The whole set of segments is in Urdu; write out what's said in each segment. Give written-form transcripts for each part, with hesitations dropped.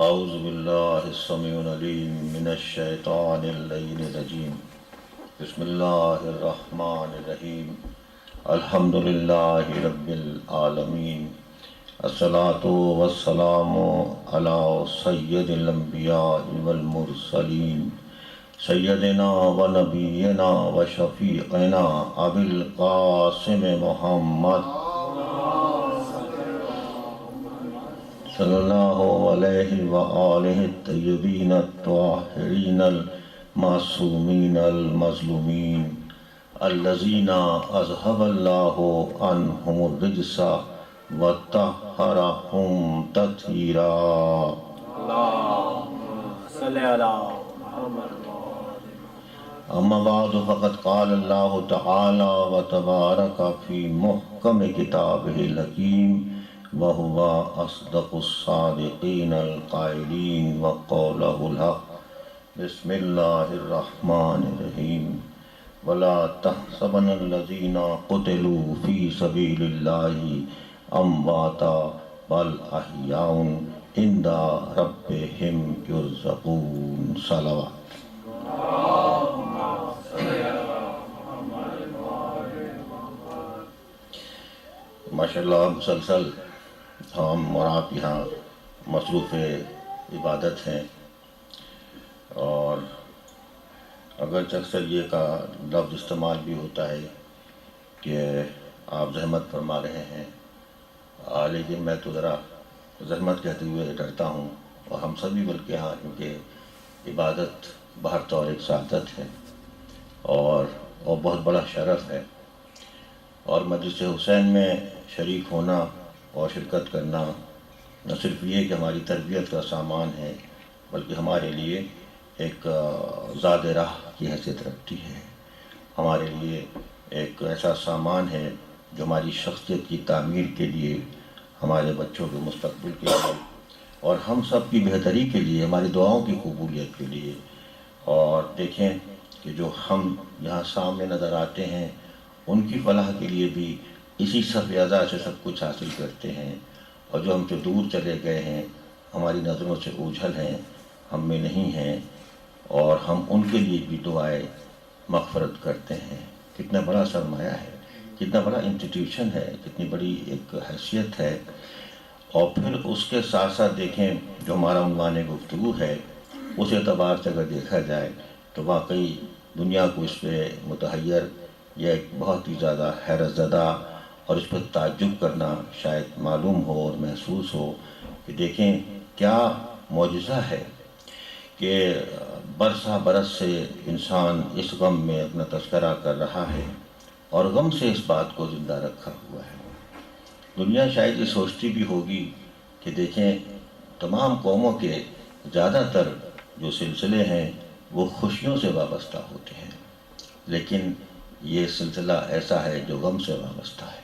اعوذ باللہ السمیع العلیم من الشیطان اللعین الرجیم بسم اللہ الرحمن الرحیم الحمد للہ رب العالمین الصلاۃ والسلام علی سید الانبیاء والمرسلین سیدنا و نبینا و شفیعنا ابی القاسم محمد صلی اللہ علیہ وآلہ الطیبین الطاہرین المعصومین المظلومین الذین اذہب اللہ عنہم الرجس وطہرہم تطہیرا۔ صلی اللہ محمد۔ اما بعد فقد قال اللہ تعالی وتبارک فی محکم کتابہ الحکیم وَهُوَ أَصْدَقُ الصَّادِقِينَ الْقَائِلِينَ وَقَوْلُهُ الْحَقُّ بسم اللہ الرحمن الرحیم وَلَا تَحْسَبَنَّ الَّذِينَ قُتِلُوا فِي سَبِيلِ اللَّهِ أَمْوَاتًا بَلْ أَحْيَاءٌ عِندَ رَبِّهِمْ يُرْزَقُونَ۔ صلوات۔ ماشاءاللہ مسلسل ہم اور آپ یہاں مصروف عبادت ہیں، اور اگرچہ اکثر یہ کا لفظ استعمال بھی ہوتا ہے کہ آپ زحمت فرما رہے ہیں، لیکن میں تو ذرا زحمت کہتے ہوئے ڈرتا ہوں، اور ہم سبھی بلکہ ہاں، کیونکہ عبادت بہر طور ایک سعادت ہے اور بہت بڑا شرف ہے، اور مجلس حسین میں شریک ہونا اور شرکت کرنا نہ صرف یہ کہ ہماری تربیت کا سامان ہے، بلکہ ہمارے لیے ایک زاد راہ کی حیثیت رکھتی ہے، ہمارے لیے ایک ایسا سامان ہے جو ہماری شخصیت کی تعمیر کے لیے، ہمارے بچوں کے مستقبل کے لیے، اور ہم سب کی بہتری کے لیے، ہماری دعاؤں کی قبولیت کے لیے۔ اور دیکھیں کہ جو ہم یہاں سامنے نظر آتے ہیں، ان کی فلاح کے لیے بھی اسی صف اعضاء سے سب کچھ حاصل کرتے ہیں، اور جو ہم سے دور چلے گئے ہیں، ہماری نظروں سے اوجھل ہیں، ہم میں نہیں ہیں، اور ہم ان کے لیے بھی دعائیں مغفرت کرتے ہیں۔ کتنا بڑا سرمایہ ہے، کتنا بڑا انسٹیٹیوشن ہے، کتنی بڑی ایک حیثیت ہے۔ اور پھر اس کے ساتھ ساتھ دیکھیں جو ہمارا عنوان گفتگو ہے، اس اعتبار سے اگر دیکھا جائے تو واقعی دنیا کو اس پہ متحیر یا ایک بہت ہی زیادہ حیرت زدہ اور اس پر تعجب کرنا شاید معلوم ہو اور محسوس ہو کہ دیکھیں کیا معجزہ ہے کہ برسہ برس سے انسان اس غم میں اپنا تذکرہ کر رہا ہے، اور غم سے اس بات کو زندہ رکھا ہوا ہے۔ دنیا شاید یہ سوچتی بھی ہوگی کہ دیکھیں تمام قوموں کے زیادہ تر جو سلسلے ہیں وہ خوشیوں سے وابستہ ہوتے ہیں، لیکن یہ سلسلہ ایسا ہے جو غم سے وابستہ ہے،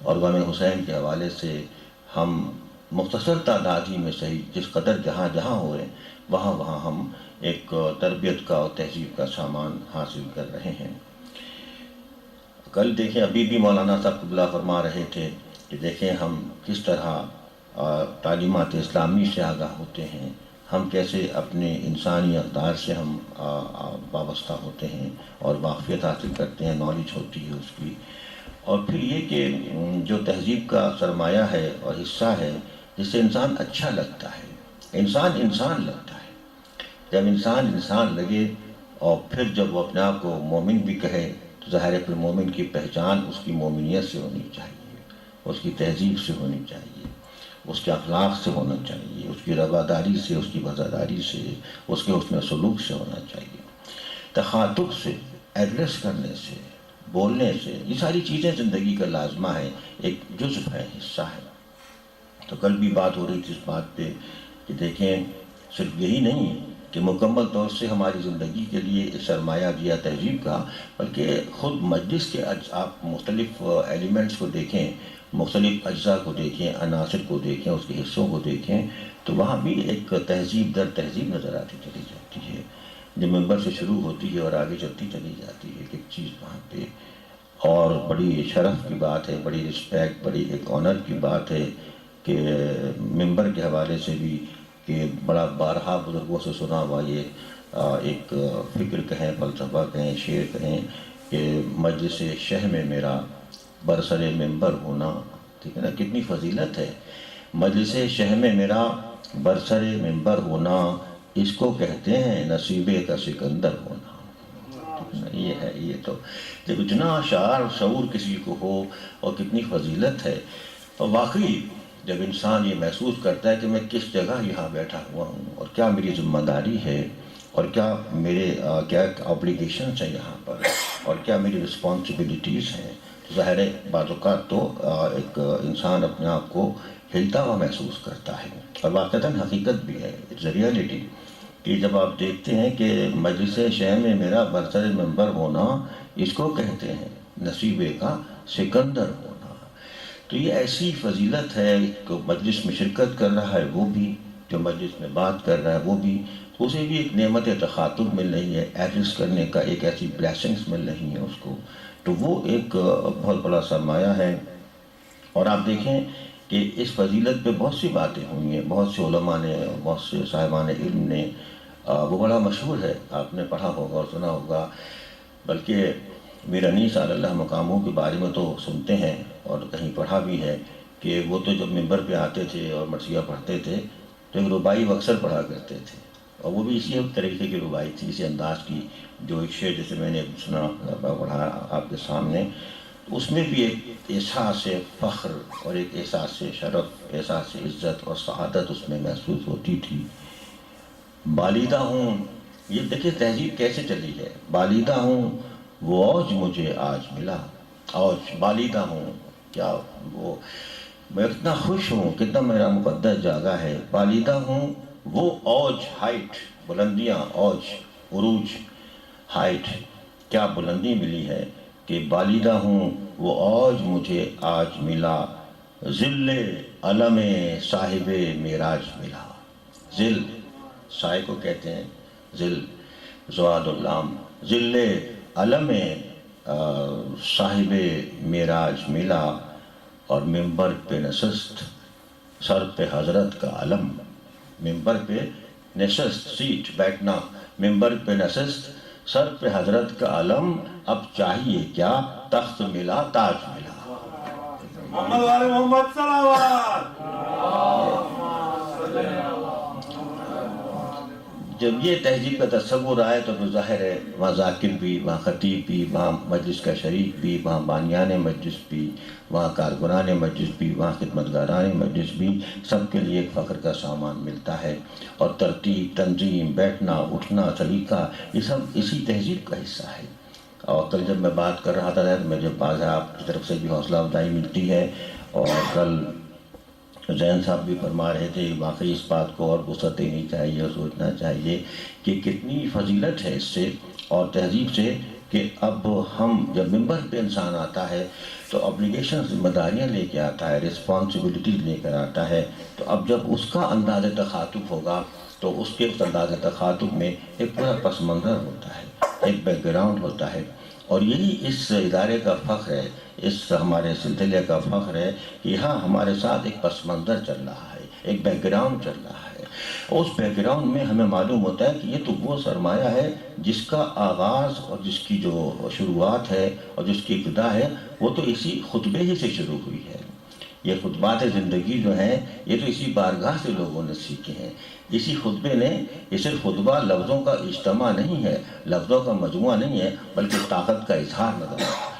اور غم حسین کے حوالے سے ہم مختصر تعداد ہی میں صحیح جس قدر جہاں جہاں ہوئے وہاں وہاں ہم ایک تربیت کا اور تہذیب کا سامان حاصل کر رہے ہیں۔ کل دیکھیں ابھی بھی مولانا صاحب قبلہ فرما رہے تھے کہ دیکھیں ہم کس طرح تعلیمات اسلامی سے آگاہ ہوتے ہیں، ہم کیسے اپنے انسانی اقدار سے ہم وابستہ ہوتے ہیں اور واقفیت حاصل کرتے ہیں، نالج ہوتی ہے اس کی۔ اور پھر یہ کہ جو تہذیب کا سرمایہ ہے اور حصہ ہے جس سے انسان اچھا لگتا ہے، انسان لگتا ہے، جب انسان لگے، اور پھر جب وہ اپنے آپ کو مومن بھی کہے تو ظاہر ہے پھر مومن کی پہچان اس کی مومنیت سے ہونی چاہیے، اس کی تہذیب سے ہونی چاہیے، اس کے اخلاق سے ہونا چاہیے، اس کی رواداری سے، اس کی وفاداری سے، اس کے حسن سلوک سے ہونا چاہیے، تخاطب سے، ایڈریس کرنے سے، بولنے سے۔ یہ ساری چیزیں زندگی کا لازمہ ہے، ایک جزو ہے، حصہ ہے۔ تو کل بھی بات ہو رہی تھی اس بات پہ کہ دیکھیں صرف یہی نہیں کہ مکمل طور سے ہماری زندگی کے لیے ایک سرمایہ دیا تہذیب کا، بلکہ خود مجلس کے آپ مختلف ایلیمنٹس کو دیکھیں، مختلف اجزاء کو دیکھیں، عناصر کو دیکھیں، اس کے حصوں کو دیکھیں، تو وہاں بھی ایک تہذیب در تہذیب نظر آتی چلی جاتی ہے، جو ممبر سے شروع ہوتی ہے اور آگے چلتی چلی جاتی ہے ایک چیز وہاں پہ۔ اور بڑی شرف کی بات ہے، بڑی رسپیکٹ، بڑی ایک آنر کی بات ہے کہ ممبر کے حوالے سے بھی کہ بڑا بارہا بزرگوں سے سنا ہوا یہ ایک فکر کہیں، فلسفہ کہیں، شعر کہیں کہ مجلس شہ میں میرا برسر ممبر ہونا، ٹھیک ہے نا، کتنی فضیلت ہے۔ مجلس شہ میں میرا برسر ممبر ہونا، اس کو کہتے ہیں نصیبے کا سکندر ہونا۔ یہ ہے، یہ تو جب اتنا شعور کسی کو ہو اور کتنی فضیلت ہے، اور واقعی جب انسان یہ محسوس کرتا ہے کہ میں کس جگہ یہاں بیٹھا ہوا ہوں اور کیا میری ذمہ داری ہے اور کیا میرے کیا آبلیگیشنز ہیں یہاں پر اور کیا میری رسپانسبلٹیز ہیں، ظاہر ہے بعض اوقات تو ایک انسان اپنے آپ کو ہلتا ہوا محسوس کرتا ہے، اور واقعتاً حقیقت بھی ہے، اٹس اے ریئلٹی، کہ جب آپ دیکھتے ہیں کہ مجلس شہ میں میرا برسر ممبر ہونا، اس کو کہتے ہیں نصیبے کا سکندر ہونا۔ تو یہ ایسی فضیلت ہے کہ مجلس میں شرکت کر رہا ہے وہ بھی، جو مجلس میں بات کر رہا ہے وہ بھی، اسے بھی ایک نعمت تخاطب مل رہی ہے، ایڈریس کرنے کا ایک ایسی بلیسنگز مل رہی ہیں اس کو، تو وہ ایک بہت بڑا سرمایہ ہے۔ اور آپ دیکھیں کہ اس فضیلت پہ بہت سی باتیں ہوئی ہیں، بہت سے علماء نے، بہت سے صاحبان علم نے، وہ بڑا مشہور ہے، آپ نے پڑھا ہوگا اور سنا ہوگا، بلکہ میر انیس علی اللہ مقاموں کے بارے میں تو سنتے ہیں اور کہیں پڑھا بھی ہے کہ وہ تو جب ممبر پہ آتے تھے اور مرثیہ پڑھتے تھے تو ایک ربائی وہ اکثر پڑھا کرتے تھے، اور وہ بھی اسی طریقے کی ربائی تھی، اسی انداز کی، جو ایک شعر جیسے میں نے سنا پڑھا آپ کے سامنے، اس میں بھی ایک احساس فخر اور ایک احساس شرف، احساس عزت اور سعادت اس میں محسوس ہوتی تھی۔ بالیدہ ہوں، یہ دیکھیں تہذیب کیسے چلی ہے، بالیدہ ہوں وہ اوج مجھے آج ملا، اوج بالیدہ ہوں، کیا وہ، میں کتنا خوش ہوں، کتنا میرا مقدس جاگا ہے، بالیدہ ہوں وہ اوج، ہائٹ، بلندیاں، اوج، عروج، ہائٹ، کیا بلندی ملی ہے کہ بالیدہ ہوں وہ اوج مجھے آج ملا، ذل علم صاحب معراج ملا۔ ذل، سائے کو کہتے ہیں ذل، زواد اللام، ذل علم صاحب معراج ملا، اور ممبر پہ نشست سر پہ حضرت کا علم، ممبر پہ نشست، سیٹ، بیٹھنا، ممبر پہ نشست سر پہ حضرت کا علم، اب چاہیے کیا، تخت ملا تاج ملا۔ محمد والے محمد صلوات۔ جب یہ تہذیب کا تصور آئے تو ظاہر ہے وہاں ذاکر بھی، وہاں خطیب بھی، وہاں مجلس کا شریک بھی، وہاں بانیان مجلس بھی، وہاں کارکنان مجلس بھی، وہاں خدمتگاران مجلس بھی، سب کے لیے ایک فخر کا سامان ملتا ہے، اور ترتیب، تنظیم، بیٹھنا، اٹھنا، سلیقہ، یہ سب اسی تہذیب کا حصہ ہے۔ اور کل جب میں بات کر رہا تھا تو مجھے بعض آپ کی طرف سے بھی حوصلہ افزائی ملتی ہے، اور کل زین صاحب بھی فرما رہے تھے، واقعی اس بات کو اور وسعت دینی چاہیے اور سوچنا چاہیے کہ کتنی فضیلت ہے اس سے اور تہذیب سے، کہ اب ہم جب ممبر پہ انسان آتا ہے تو اپلیکیشن، ذمہ داریاں لے کے آتا ہے، رسپانسبلٹیز لے کر آتا ہے، تو اب جب اس کا انداز تخاطب ہوگا تو اس کے اس انداز تخاطب میں ایک پورا پس منظر ہوتا ہے، ایک بیک گراؤنڈ ہوتا ہے، اور یہی اس ادارے کا فخر ہے، اس ہمارے سلسلے کا فخر ہے کہ یہاں ہمارے ساتھ ایک پس منظر چل رہا ہے، ایک بیک گراؤنڈ چل رہا ہے، اور اس بیک گراؤنڈ میں ہمیں معلوم ہوتا ہے کہ یہ تو وہ سرمایہ ہے جس کا آغاز اور جس کی جو شروعات ہے اور جس کی ابتدا ہے وہ تو اسی خطبے ہی سے شروع ہوئی ہے۔ یہ خطبات زندگی جو ہیں یہ تو اسی بارگاہ سے لوگوں نے سیکھے ہیں، اسی خطبے نے، یہ صرف خطبہ لفظوں کا اجتماع نہیں ہے، لفظوں کا مجموعہ نہیں ہے، بلکہ طاقت کا اظہار نظر آتا ہے۔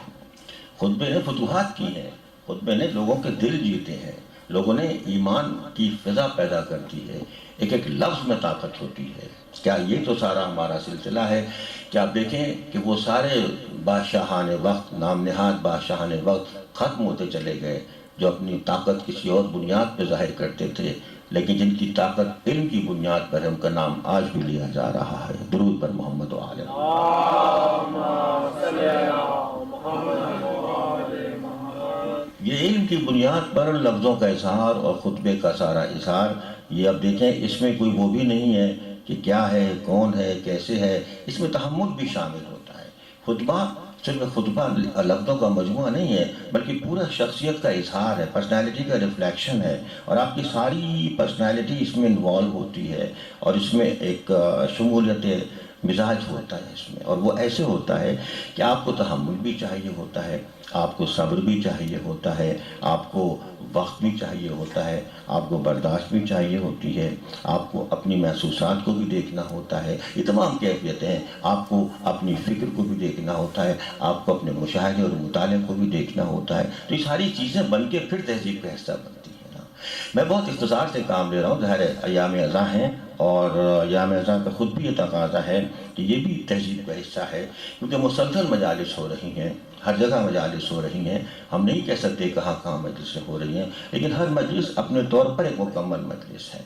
خطبے نے فتوحات کی ہیں، خطبے نے لوگوں کے دل جیتے ہیں، لوگوں نے ایمان کی فضا پیدا کرتی ہے، ایک ایک لفظ میں طاقت ہوتی ہے۔ کیا یہ تو سارا ہمارا سلسلہ ہے کہ آپ دیکھیں کہ وہ سارے بادشاہان وقت، نام نہاد بادشاہان وقت ختم ہوتے چلے گئے، جو اپنی طاقت کسی اور بنیاد پہ ظاہر کرتے تھے، لیکن جن کی طاقت علم کی بنیاد پر ہے، ان کا نام آج بھی لیا جا رہا ہے۔ درود پر محمد و آل یہ علم کی بنیاد پر لفظوں کا اظہار اور خطبے کا سارا اظہار، یہ اب دیکھیں اس میں کوئی وہ بھی نہیں ہے کہ کیا ہے، کون ہے، کیسے ہے، اس میں تحمل بھی شامل ہوتا ہے۔ خطبہ صرف خطبہ لفظوں کا مجموعہ نہیں ہے، بلکہ پورا شخصیت کا اظہار ہے، پرسنالٹی کا ریفلیکشن ہے، اور آپ کی ساری پرسنالٹی اس میں انوالو ہوتی ہے، اور اس میں ایک شمولیت مزاج ہوتا ہے اس میں، اور وہ ایسے ہوتا ہے کہ آپ کو تحمل بھی چاہیے ہوتا ہے، آپ کو صبر بھی چاہیے ہوتا ہے، آپ کو وقت بھی چاہیے ہوتا ہے، آپ کو برداشت بھی چاہیے ہوتی ہے، آپ کو اپنی محسوسات کو بھی دیکھنا ہوتا ہے، یہ تمام کیفیتیں ہیں، آپ کو اپنی فکر کو بھی دیکھنا ہوتا ہے، آپ کو اپنے مشاہدے اور مطالعے کو بھی دیکھنا ہوتا ہے، تو یہ ساری چیزیں بن کے پھر تہذیب کا حصہ بنتی ہیں نا۔ میں بہت اختصار سے کام لے رہا ہوں، ظاہر ہے ایام ازاں ہیں، اور ایام ازاں کا خود بھی یہ تقاضا ہے کہ یہ بھی تہذیب کا حصہ ہے، کیونکہ مسلسل مجالس ہو رہی ہیں، ہر جگہ مجالس ہو رہی ہیں، ہم نہیں کہہ سکتے کہاں کہاں مجلسیں ہو رہی ہیں، لیکن ہر مجلس اپنے طور پر ایک مکمل مجلس ہے۔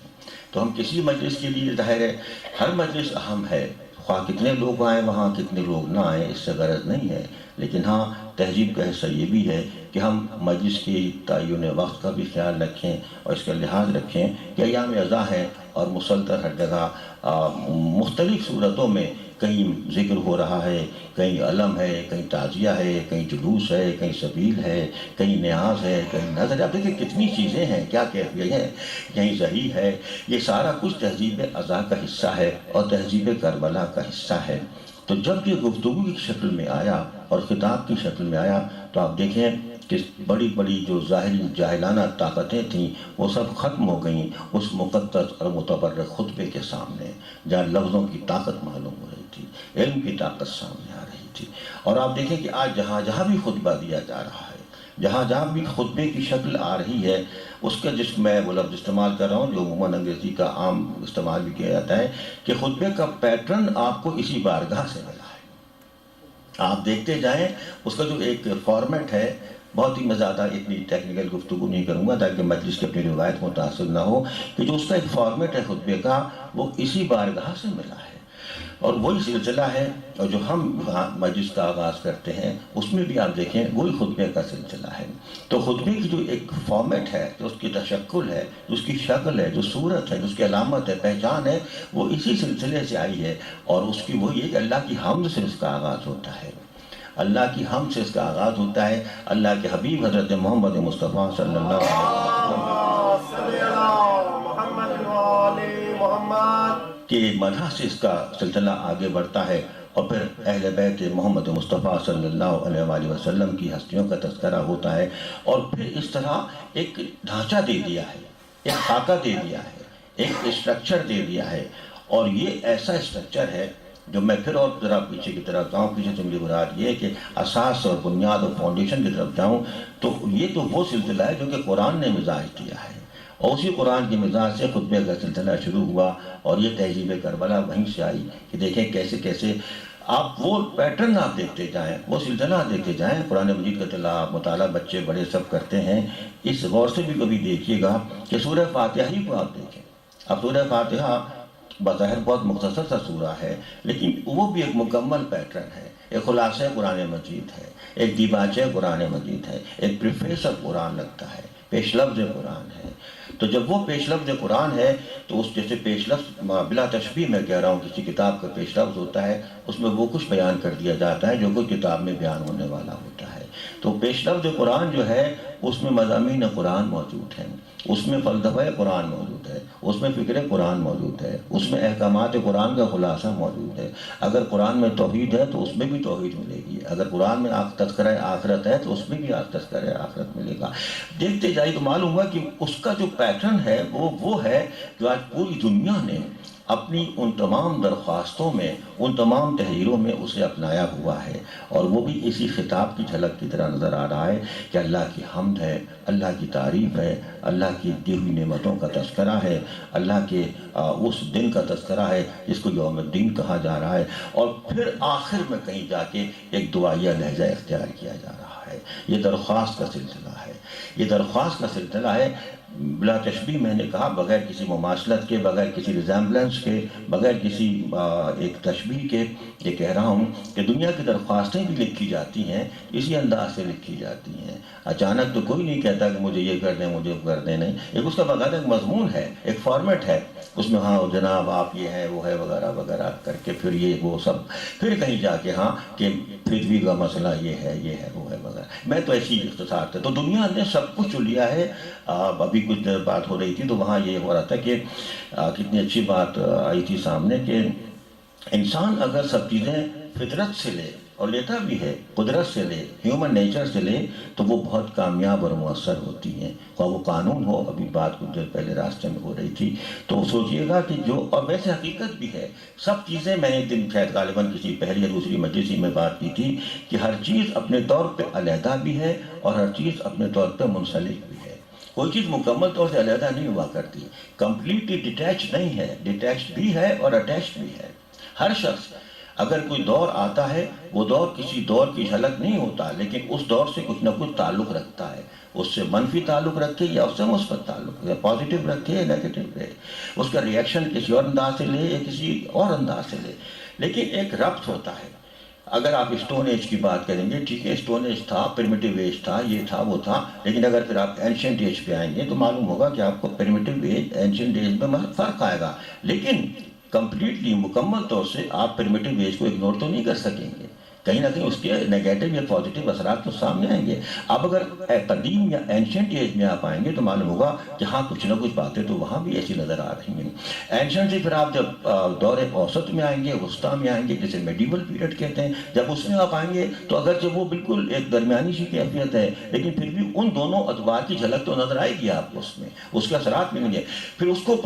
تو ہم کسی مجلس کے لیے ظاہر ہے ہر مجلس اہم ہے، خواہ کتنے لوگ آئیں وہاں کتنے لوگ نہ آئیں اس سے غرض نہیں ہے، لیکن ہاں تہذیب کا حصہ یہ بھی ہے کہ ہم مجلس کی تعین وقت کا بھی خیال رکھیں اور اس کا لحاظ رکھیں کہ ایام ازاں ہے، اور مسلسل ہر جگہ مختلف صورتوں میں کہیں ذکر ہو رہا ہے، کہیں علم ہے، کہیں تعزیہ ہے، کہیں جلوس ہے، کہیں سبیل ہے، کہیں نیاز ہے، کہیں نظر ہے، دیکھیں کتنی چیزیں ہیں، کیا کیفیت ہے، کہیں ظہیر ہے، یہ سارا کچھ تہذیب ازاں کا حصہ ہے اور تہذیب کربلا کا حصہ ہے۔ تو جب یہ گفتگو کی شکل میں آیا اور خطاب کی شکل میں آیا تو آپ دیکھیں کہ بڑی بڑی جو ظاہری جاہلانہ طاقتیں تھیں وہ سب ختم ہو گئیں اس مقدس اور متبرک خطبے کے سامنے، جہاں لفظوں کی طاقت معلوم ہو رہی تھی، علم کی طاقت سامنے آ رہی تھی۔ اور آپ دیکھیں کہ آج جہاں جہاں بھی خطبہ دیا جا رہا ہے، جہاں جہاں بھی خطبے کی شکل آ رہی ہے، اس کا جس میں وہ لفظ استعمال کر رہا ہوں جو عموماً انگریزی کا عام استعمال بھی کیا جاتا ہے کہ خطبے کا پیٹرن آپ کو اسی بارگاہ سے ملا ہے۔ آپ دیکھتے جائیں اس کا جو ایک فارمیٹ ہے، بہت ہی میں زیادہ اتنی ٹیکنیکل گفتگو نہیں کروں گا تاکہ مجلس کی اپنی روایت متاثر نہ ہو، کہ جو اس کا ایک فارمیٹ ہے خطبے کا وہ اسی بارگاہ سے ملا ہے، اور وہی سلسلہ ہے، اور جو ہم مجلس کا آغاز کرتے ہیں اس میں بھی آپ دیکھیں وہی خطبے کا سلسلہ ہے۔ تو خطبے کی جو ایک فارمیٹ ہے، جو اس کی تشکل ہے، جو اس کی شکل ہے، جو صورت ہے، جو اس کی علامت ہے، پہچان ہے، وہ اسی سلسلے سے آئی ہے، اور اس کی وہی ہے کہ اللہ کی حمد سے اس کا آغاز ہوتا ہے، اللہ کی حمد سے اس کا آغاز ہوتا ہے، اللہ کے حبیب حضرت محمد مصطفیٰ صلی اللہ علیہ وسلم کے مدح سے اس کا سلسلہ آگے بڑھتا ہے، اور پھر اہل بیت محمد مصطفیٰ صلی اللہ علیہ وآلہ وسلم کی ہستیوں کا تذکرہ ہوتا ہے، اور پھر اس طرح ایک ڈھانچہ دے دیا ہے، ایک خاکہ دے دیا ہے، ایک اسٹرکچر دے دیا ہے، اور یہ ایسا اسٹرکچر ہے جو میں پھر اور ذرا پیچھے کی طرف جاؤں، پیچھے سے میری مراد یہ ہے کہ اساس اور بنیاد اور فاؤنڈیشن کی طرف جاؤں، تو یہ تو وہ سلسلہ ہے جو کہ قرآن نے مزاج دیا ہے، اور اسی قرآن کی مزاج سے خطبے کا سلسلہ شروع ہوا، اور یہ تہذیب کربلا وہیں سے آئی کہ دیکھیں کیسے کیسے آپ وہ پیٹرن آپ دیکھتے جائیں، وہ سلسلہ آپ دیکھتے جائیں، قرآن مجید کا تلاوت مطالعہ بچے بڑے سب کرتے ہیں، اس غور سے بھی کبھی دیکھیے گا کہ سورہ فاتحہ ہی کو آپ دیکھیں۔ اب سورہ فاتحہ بظاہر بہت مختصر سا سورہ ہے، لیکن وہ بھی ایک مکمل پیٹرن ہے، ایک خلاصہ قرآن مجید ہے، ایک دیباچہ قرآن مجید ہے، ایک پریفیس قرآن لگتا ہے، پیش لفظ قرآن ہے۔ تو جب وہ پیش لفظ قرآن ہے تو اس جیسے پیش لفظ بلا تشبیہ میں کہہ رہا ہوں، کسی کتاب کا پیش لفظ ہوتا ہے، اس میں وہ کچھ بیان کر دیا جاتا ہے جو کوئی کتاب میں بیان ہونے والا ہوتا ہے۔ تو پیش لفظ قرآن جو ہے اس میں مضامین قرآن موجود ہیں، اس میں فلسفہ قرآن موجود ہے، اس میں فکر قرآن موجود ہے، اس میں احکامات قرآن کا خلاصہ موجود ہے۔ اگر قرآن میں توحید ہے تو اس میں بھی توحید ملے گی، اگر قرآن میں تذکرہ آخرت ہے تو اس میں بھی تذکرہ آخرت ملے گا۔ دیکھتے جائے تو معلوم ہوا کہ اس کا جو پیٹرن ہے وہ ہے جو آج پوری دنیا نے اپنی ان تمام درخواستوں میں، ان تمام تحریروں میں اسے اپنایا ہوا ہے، اور وہ بھی اسی خطاب کی جھلک کی طرح نظر آ رہا ہے کہ اللہ کی حمد ہے، اللہ کی تعریف ہے، اللہ کی دی ہوئی نعمتوں کا تذکرہ ہے، اللہ کے اس دن کا تذکرہ ہے جس کو یوم الدین کہا جا رہا ہے، اور پھر آخر میں کہیں جا کے ایک دعائیہ لہجہ اختیار کیا جا رہا ہے۔ یہ درخواست کا سلسلہ ہے، یہ درخواست کا سلسلہ ہے۔ بلا تشبیہ میں نے کہا، بغیر کسی مماثلت کے، بغیر کسی ریزیمبلنس کے، بغیر کسی ایک تشبیہ کے یہ کہہ رہا ہوں کہ دنیا کی درخواستیں بھی لکھی جاتی ہیں اسی انداز سے لکھی جاتی ہیں۔ اچانک تو کوئی نہیں کہتا کہ مجھے یہ کر دیں، مجھے کر دیں، نہیں، ایک اس کا باقاعدہ ایک مضمون ہے، ایک فارمیٹ ہے، اس میں ہاں جناب آپ یہ ہے وہ ہے وغیرہ وغیرہ کر کے پھر یہ وہ سب، پھر کہیں جا کے ہاں کہ پرتھوی کا مسئلہ یہ ہے وہ ہے وغیرہ۔ میں تو ایسی اختصار تھا، تو دنیا نے سب کچھ لیا ہے۔ ابھی کچھ دیر بات ہو رہی تھی تو وہاں یہ ہو رہا تھا کہ کتنی اچھی بات آئی تھی سامنے کہ انسان اگر سب چیزیں فطرت سے لے، اور لیتا بھی ہے، قدرت سے لے، ہیومن نیچر سے لے، تو وہ بہت کامیاب اور مؤثر ہوتی ہیں، خواہ وہ قانون ہو۔ ابھی بات کچھ دیر پہلے راستے میں ہو رہی تھی، تو سوچئے گا کہ جو، اور ویسے حقیقت بھی ہے، سب چیزیں، میں نے ایک دن شاید غالباً کسی پہلی یا دوسری مجلس میں بات کی تھی کہ ہر چیز اپنے طور پہ علیحدہ بھی ہے اور ہر چیز اپنے طور پہ منسلک بھی ہے۔ کوئی چیز مکمل طور سے علیحدہ نہیں ہوا کرتی، کمپلیٹلی ڈیٹیچ نہیں ہے، ڈیٹیچ بھی ہے اور اٹیچ بھی ہے۔ ہر شخص، اگر کوئی دور آتا ہے، وہ دور کسی دور کی جھلک نہیں ہوتا، لیکن اس دور سے کچھ نہ کچھ تعلق رکھتا ہے، اس سے منفی تعلق رکھے یا اس سے مثبت تعلق، یا پازیٹیو رکھے یا نیگیٹو رہے، اس کا ریئیکشن کسی اور انداز سے لے یا کسی اور انداز سے لے، لیکن ایک ربط ہوتا ہے۔ اگر آپ اسٹون ایج کی بات کریں گے، ٹھیک ہے، اسٹون ایج تھا، پریمیٹیو ایج تھا، یہ تھا وہ تھا، لیکن اگر پھر آپ اینشنٹ ایج پہ آئیں گے تو معلوم ہوگا کہ آپ کو پریمیٹیو ایج، اینشنٹ ایج میں فرق آئے گا، لیکن کمپلیٹلی مکمل طور سے آپ پریمیٹیو ایج کو اگنور تو نہیں کر سکیں گے، کہیں نہ کہیں اس کے نیگیٹو یا پازیٹیو اثرات تو سامنے آئیں گے۔ اب اگر قدیم یا اینشنٹ ایج میں آپ آئیں گے تو معلوم ہوگا کہ ہاں کچھ نہ کچھ باتیں تو وہاں بھی ایسی نظر آ رہی ہیں۔ اینشنٹ سے پھر آپ جب دور اوسط میں آئیں گے، وسطیٰ میں آئیں گے، جسے میڈیول پیریڈ کہتے ہیں، جب اس میں آپ آئیں گے تو اگرچہ وہ بالکل ایک درمیانی سی کیفیت ہے، لیکن پھر بھی ان دونوں ادوار کی جھلک تو نظر آئے گی آپ کو، اس میں اس کے اثرات ملیں گے۔ پھر اس کو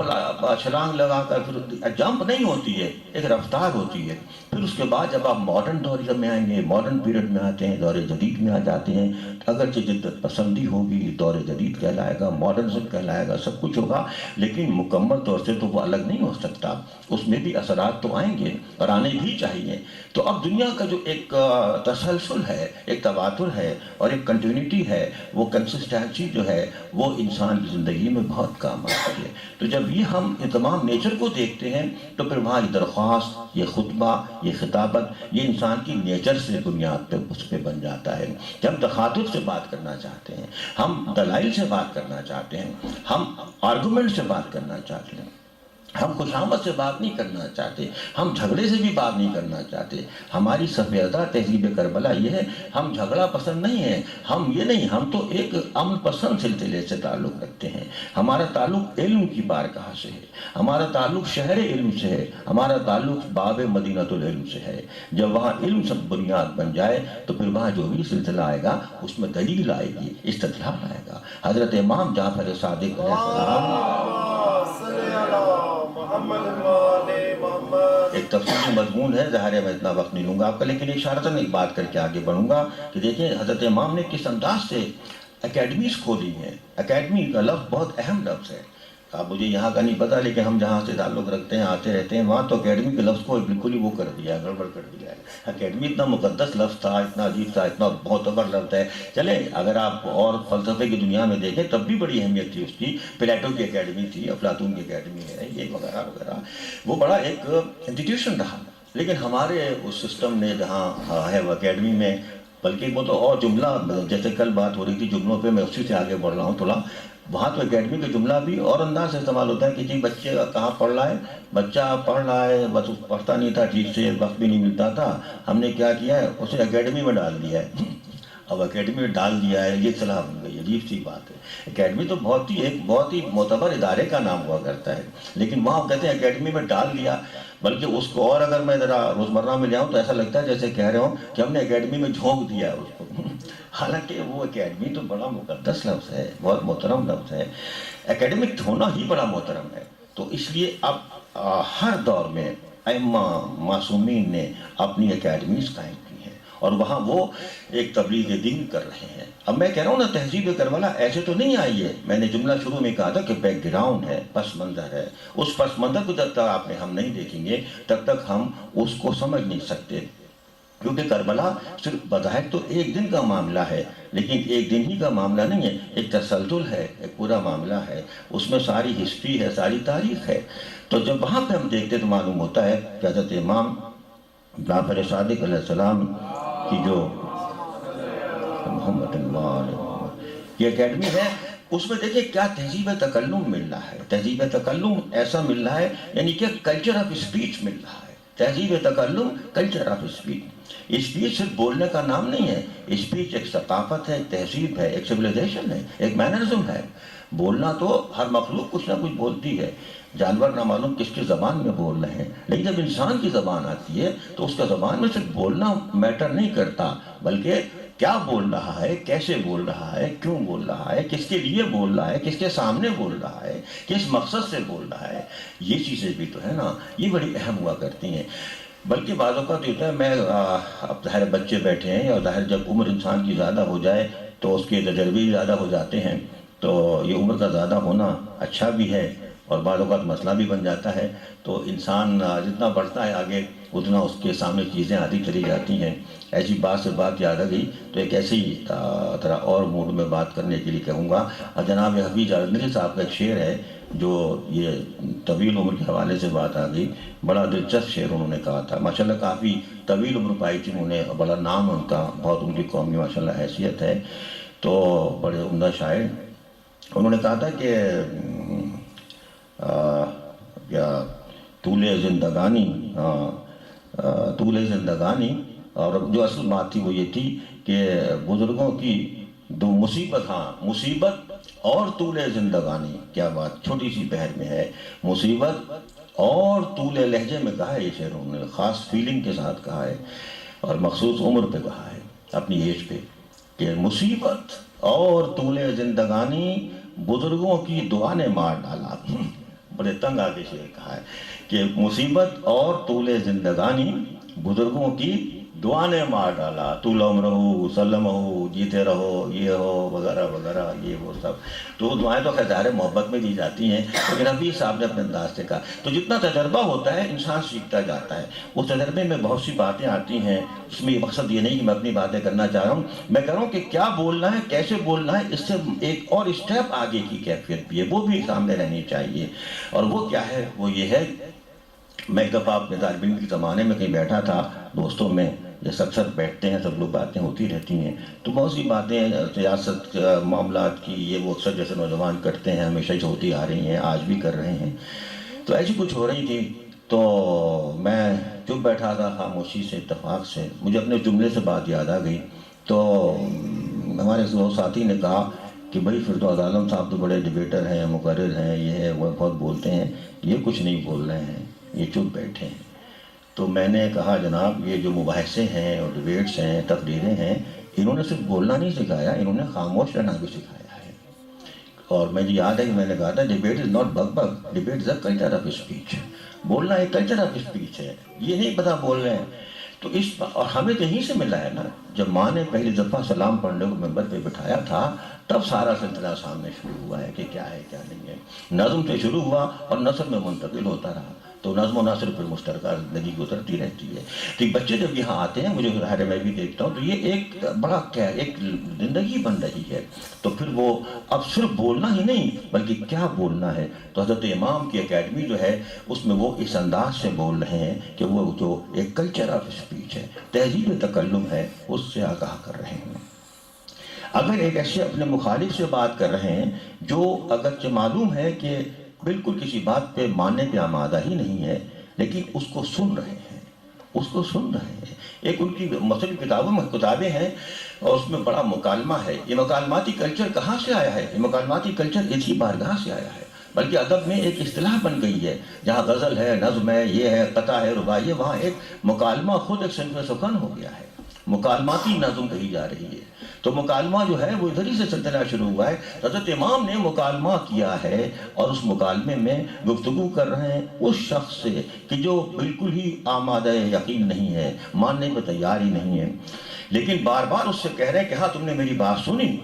چھلانگ لگا کر پھر جمپ نہیں ہوتی ہے، ایک رفتار ہوتی ہے۔ پھر اس کے بعد جب آپ ماڈرن دور میں آئیں گے، ماڈرن پیریڈ میں آتے ہیں، دور جدید میں آ جاتے ہیں، اگرچہ جدت پسندی ہوگی، دور جدید کہلائے گا، ماڈرنزم کہلائے گا، سب کچھ ہوگا، لیکن مکمل طور سے تو وہ الگ نہیں ہو سکتا، اس میں بھی اثرات تو آئیں گے اور آنے بھی چاہیے۔ تو اب دنیا کا جو ایک تسلسل ہے، ایک تواتر ہے اور ایک کنٹینیوٹی ہے، وہ کنسسٹنسی جو ہے وہ انسان کی زندگی میں بہت کام آتی ہے۔ تو جب یہ ہم تمام نیچر کو دیکھتے ہیں تو پھر وہاں یہ درخواست، یہ خطبہ، یہ خطابت، یہ انسان کی نیچر سے بنیاد پہ اس پہ بن جاتا ہے کہ ہم تخاطب سے بات کرنا چاہتے ہیں، ہم دلائل سے بات کرنا چاہتے ہیں، ہم آرگومنٹ سے بات کرنا چاہتے ہیں، ہم خوشامد سے بات نہیں کرنا چاہتے، ہم جھگڑے سے بھی بات نہیں کرنا چاہتے۔ ہماری سفیدہ تہذیب کربلا یہ ہے، ہم جھگڑا پسند نہیں ہیں، ہم یہ نہیں، ہم تو ایک امن پسند سلسلے سے تعلق رکھتے ہیں۔ ہمارا تعلق علم کی بارگاہ سے ہے، ہمارا تعلق شہر علم سے ہے، ہمارا تعلق باب مدینۃ العلم سے ہے۔ جب وہاں علم سب بنیاد بن جائے تو پھر وہاں جو بھی سلسلہ آئے گا اس میں دلیل آئے گی، استدلال آئے گا۔ حضرت امام جعفر صادق علیہ السلام، ایک تفصیلی مضمون ہے، ظاہر ہے میں اتنا وقت نہیں لوں گا آپ کا، لیکن اشارتاً ایک بات کر کے آگے بڑھوں گا کہ دیکھیں حضرت امام نے کس انداز سے اکیڈمیز کھولی ہیں۔ اکیڈمی کا لفظ بہت اہم لفظ ہے، اب مجھے یہاں کا نہیں پتا، لیکن ہم جہاں سے تعلق رکھتے ہیں، آتے رہتے ہیں، وہاں تو اکیڈمی کے لفظ کو بالکل ہی وہ کر دیا ہے، گڑبڑ کر دیا ہے۔ اکیڈمی اتنا مقدس لفظ تھا، اتنا عجیب تھا، اتنا معتبر لفظ ہے۔ چلیں اگر آپ اور فلسفے کی دنیا میں دیکھیں تب بھی بڑی اہمیت تھی اس کی، پلیٹو کی اکیڈمی تھی، افلاطون کی اکیڈمی ہے، یہ وغیرہ وغیرہ، وہ بڑا ایک انسٹیٹیوشن رہا۔ لیکن ہمارے اس سسٹم نے جہاں ہے وہ اکیڈمی میں، بلکہ وہ تو اور جملہ، جیسے کل بات ہو رہی تھی جملوں پہ، میں اسی سے آگے بڑھ رہا ہوں تھوڑا، وہاں تو اکیڈمی کا جملہ بھی اور انداز سے استعمال ہوتا ہے کہ جی بچے کہاں پڑھ رہا ہے، بچہ پڑھ رہا ہے، بس پڑھتا نہیں تھا ٹھیک سے، وقت بھی نہیں ملتا تھا، ہم نے کیا کیا ہے، اسے اکیڈمی میں ڈال دیا ہے۔ اب اکیڈمی میں ڈال دیا ہے، یہ صلاح بن گئی، عجیب سی بات ہے۔ اکیڈمی تو ایک بہت ہی معتبر ادارے کا نام ہوا کرتا ہے، لیکن وہاں کہتے ہیں اکیڈمی میں ڈال دیا، بلکہ اس کو اور اگر میں ذرا روزمرہ میں جاؤں تو ایسا لگتا ہے جیسے کہہ رہے ہوں کہ ہم نے اکیڈمی میں جھونک دیا ہے اس کو۔ حالانکہ وہ اکیڈمی تو بڑا مقدس لفظ ہے، بہت محترم لفظ ہے، اکیڈمک ہونا ہی بڑا محترم ہے۔ تو اس لیے اب ہر دور میں ائمہ معصومین نے اپنی اکیڈمیز قائم کی ہیں اور وہاں وہ ایک تبلیغ دین کر رہے ہیں۔ اب میں کہہ رہا ہوں نا، تہذیب کربلا ایسے تو نہیں آئی ہے، میں نے جملہ شروع میں کہا تھا کہ بیک گراؤنڈ ہے، پس منظر ہے، اس پس منظر کو جب تک ہم نہیں دیکھیں گے تب تک ہم اس کو سمجھ نہیں سکتے۔ کیونکہ کربلا صرف بظاہر تو ایک دن کا معاملہ ہے، لیکن ایک دن ہی کا معاملہ نہیں ہے، ایک تسلسل ہے، ایک پورا معاملہ ہے، اس میں ساری ہسٹری ہے، ساری تاریخ ہے۔ تو جب وہاں پہ ہم دیکھتے تو معلوم ہوتا ہے کہ حضرت امام جعفر صادق علیہ السلام کی جو محمد یہ اکیڈمی ہے، اس میں دیکھیں کیا تہذیب تکلم مل رہا ہے، تہذیب تکلم ایسا مل رہا ہے، یعنی کہ کلچر آف اسپیچ مل رہا ہے، تہذیب تکلم کلچر آف اسپیچ۔ اسپیچ صرف بولنے کا نام نہیں ہے، اسپیچ ایک ثقافت ہے، ایک تہذیب ہے، ایک سویلائزیشن ہے، ایک مینرزم ہے۔ بولنا تو ہر مخلوق کچھ نہ کچھ بولتی ہے، جانور نہ معلوم کس کی زبان میں بول رہے ہیں، لیکن جب انسان کی زبان آتی ہے تو اس کا زبان میں صرف بولنا میٹر نہیں کرتا، بلکہ کیا بول رہا ہے، کیسے بول رہا ہے، کیوں بول رہا ہے، کس کے لیے بول رہا ہے، کس کے سامنے بول رہا ہے، کس مقصد سے بول رہا ہے، یہ چیزیں بھی تو ہے نا، یہ بڑی اہم ہوا کرتی ہیں۔ بلکہ بعض اوقات یہ ہوتا ہے، میں اب ظاہر بچے بیٹھے ہیں، اور ظاہر جب عمر انسان کی زیادہ ہو جائے تو اس کے تجربے بھی زیادہ ہو جاتے ہیں، تو یہ عمر کا زیادہ ہونا اچھا بھی ہے اور بعض اوقات مسئلہ بھی بن جاتا ہے۔ تو انسان جتنا بڑھتا ہے آگے اتنا اس کے سامنے چیزیں آتی چلی جاتی ہیں۔ ایسی بات سے بات یاد آ گئی تو ایک ایسی طرح اور موڈ میں بات کرنے کے لیے کہوں گا۔ جناب حفیظ جالندھری صاحب کا ایک شعر ہے جو یہ طویل عمر کے حوالے سے بات آ گئی، بڑا دلچسپ شعر انہوں نے کہا تھا، ماشاءاللہ کافی طویل عمر پائی تھی انہوں نے، بڑا نام ان کا، بہت ان کی قوم میں ماشاءاللہ حیثیت ہے، تو بڑے عمدہ شاعر۔ انہوں نے کہا تھا کہ یا طول زندگانی، طول زندگانی، اور جو اصل بات تھی وہ یہ تھی کہ بزرگوں کی دو مصیبت، مصیبت اور طول زندگانی، کیا بات چھوٹی سی بحر میں ہے، مصیبت اور طول، لہجے میں کہا ہے یہ شعر، انہوں نے خاص فیلنگ کے ساتھ کہا ہے اور مخصوص عمر پہ کہا ہے، اپنی ایج پہ، کہ مصیبت اور طول زندگانی بزرگوں کی دعا نے مار ڈالا۔ بڑے تنگ آگے شعر کہا ہے کہ مصیبت اور طول زندگانی بزرگوں کی دعا نے مار ڈالا، طول عمر ہو، سلم ہو، جیتے رہو، یہ ہو، وغیرہ وغیرہ، یہ وہ سب۔ تو دعائیں تو خیر ظاہر محبت میں دی جاتی ہیں، لیکن حفیظ صاحب نے اپنے انداز سے کہا، تو جتنا تجربہ ہوتا ہے انسان سیکھتا جاتا ہے، اس تجربے میں بہت سی باتیں آتی ہیں، اس میں یہ مقصد یہ نہیں کہ میں اپنی باتیں کرنا چاہ رہا ہوں، میں کہہ رہا ہوں کہ کیا بولنا ہے، کیسے بولنا ہے، اس سے ایک اور اسٹیپ آگے کی کیفیت بھی ہے، وہ بھی سامنے رہنی چاہیے، اور وہ کیا ہے، وہ یہ ہے، میں ایک دفعہ اپنے طالب علم کے زمانے میں کہیں بیٹھا تھا دوستوں میں، جیسے اکثر بیٹھتے ہیں سب لوگ، باتیں ہوتی رہتی ہیں، تو بہت سی باتیں سیاست معاملات کی، یہ وہ اکثر جیسے نوجوان کرتے ہیں، ہمیشہ ہی ہوتی آ رہی ہیں، آج بھی کر رہے ہیں، تو ایسی کچھ ہو رہی تھی، تو میں چپ بیٹھا تھا خاموشی سے، اتفاق سے مجھے اپنے جملے سے بات یاد آ گئی، تو ہمارے دو ساتھی نے کہا کہ بھائی فردوس عالم صاحب تو بڑے ڈیبیٹر ہیں، مقرر ہیں، یہ ہے وہ بہت بولتے ہیں، یہ کچھ نہیں بول رہے ہیں، یہ چپ بیٹھے ہیں۔ تو میں نے کہا جناب یہ جو مباحثے ہیں اور ڈیبیٹس ہیں، تقریریں ہیں، انہوں نے صرف بولنا نہیں سکھایا، انہوں نے خاموش رہنا بھی سکھایا ہے، اور مجھے یاد ہے کہ میں نے کہا تھا debate is not big big, debate is a culture of speech, بولنا ایک کلچر آف اسپیچ ہے، یہ نہیں پتا بول رہے ہیں، تو اور ہمیں تو یہیں سے ملا ہے نا، جب ماں نے پہلی دفعہ سلام پڑھنے کو ممبر پہ بٹھایا تھا تب سارا سلسلہ سامنے شروع ہوا ہے کہ کیا ہے کیا نہیں ہے، نظم سے شروع ہوا اور نثر میں منتقل ہوتا رہا، تو نظم و نثر پھر مشترکہ زندگی گزرتی رہتی ہے، تو بچے جب یہاں آتے ہیں، مجھے ظاہر میں بھی دیکھتا ہوں، تو یہ ایک بڑا کیا ایک زندگی بن رہی ہے، تو پھر وہ اب صرف بولنا ہی نہیں بلکہ کیا بولنا ہے، تو حضرت امام کی اکیڈمی جو ہے اس میں وہ اس انداز سے بول رہے ہیں کہ وہ جو ایک کلچر آف اسپیچ ہے، تہذیب تکلم ہے، اس سے آگاہ کر رہے ہیں۔ اگر ایک ایسے اپنے مخالف سے بات کر رہے ہیں جو اگرچہ معلوم ہے کہ بالکل کسی بات پہ ماننے پہ آمادہ ہی نہیں ہے، لیکن اس کو سن رہے ہیں، اس کو سن رہے ہیں، ایک ان کی مختلف کتابیں ہیں اور اس میں بڑا مکالمہ ہے، یہ مکالماتی کلچر کہاں سے آیا ہے؟ یہ مکالماتی کلچر اسی بارگاہ سے آیا ہے، بلکہ ادب میں ایک اصطلاح بن گئی ہے، جہاں غزل ہے، نظم ہے، یہ ہے، قطع ہے، رباعی ہے، وہاں ایک مکالمہ خود ایک صنف سخن ہو گیا ہے، مکالماتی نظم کہی جا رہی ہے، تو مکالمہ جو ہے وہ ادھر ہی سے سلسلہ شروع ہوا ہے، حضرت امام نے مکالمہ کیا ہے اور اس مکالمے میں گفتگو کر رہے ہیں اس شخص سے کہ جو بالکل ہی آمادہ یقین نہیں ہے، ماننے پہ تیار ہی نہیں ہے، لیکن بار بار اس سے کہہ رہے ہیں کہ ہاں تم نے میری بات سنی،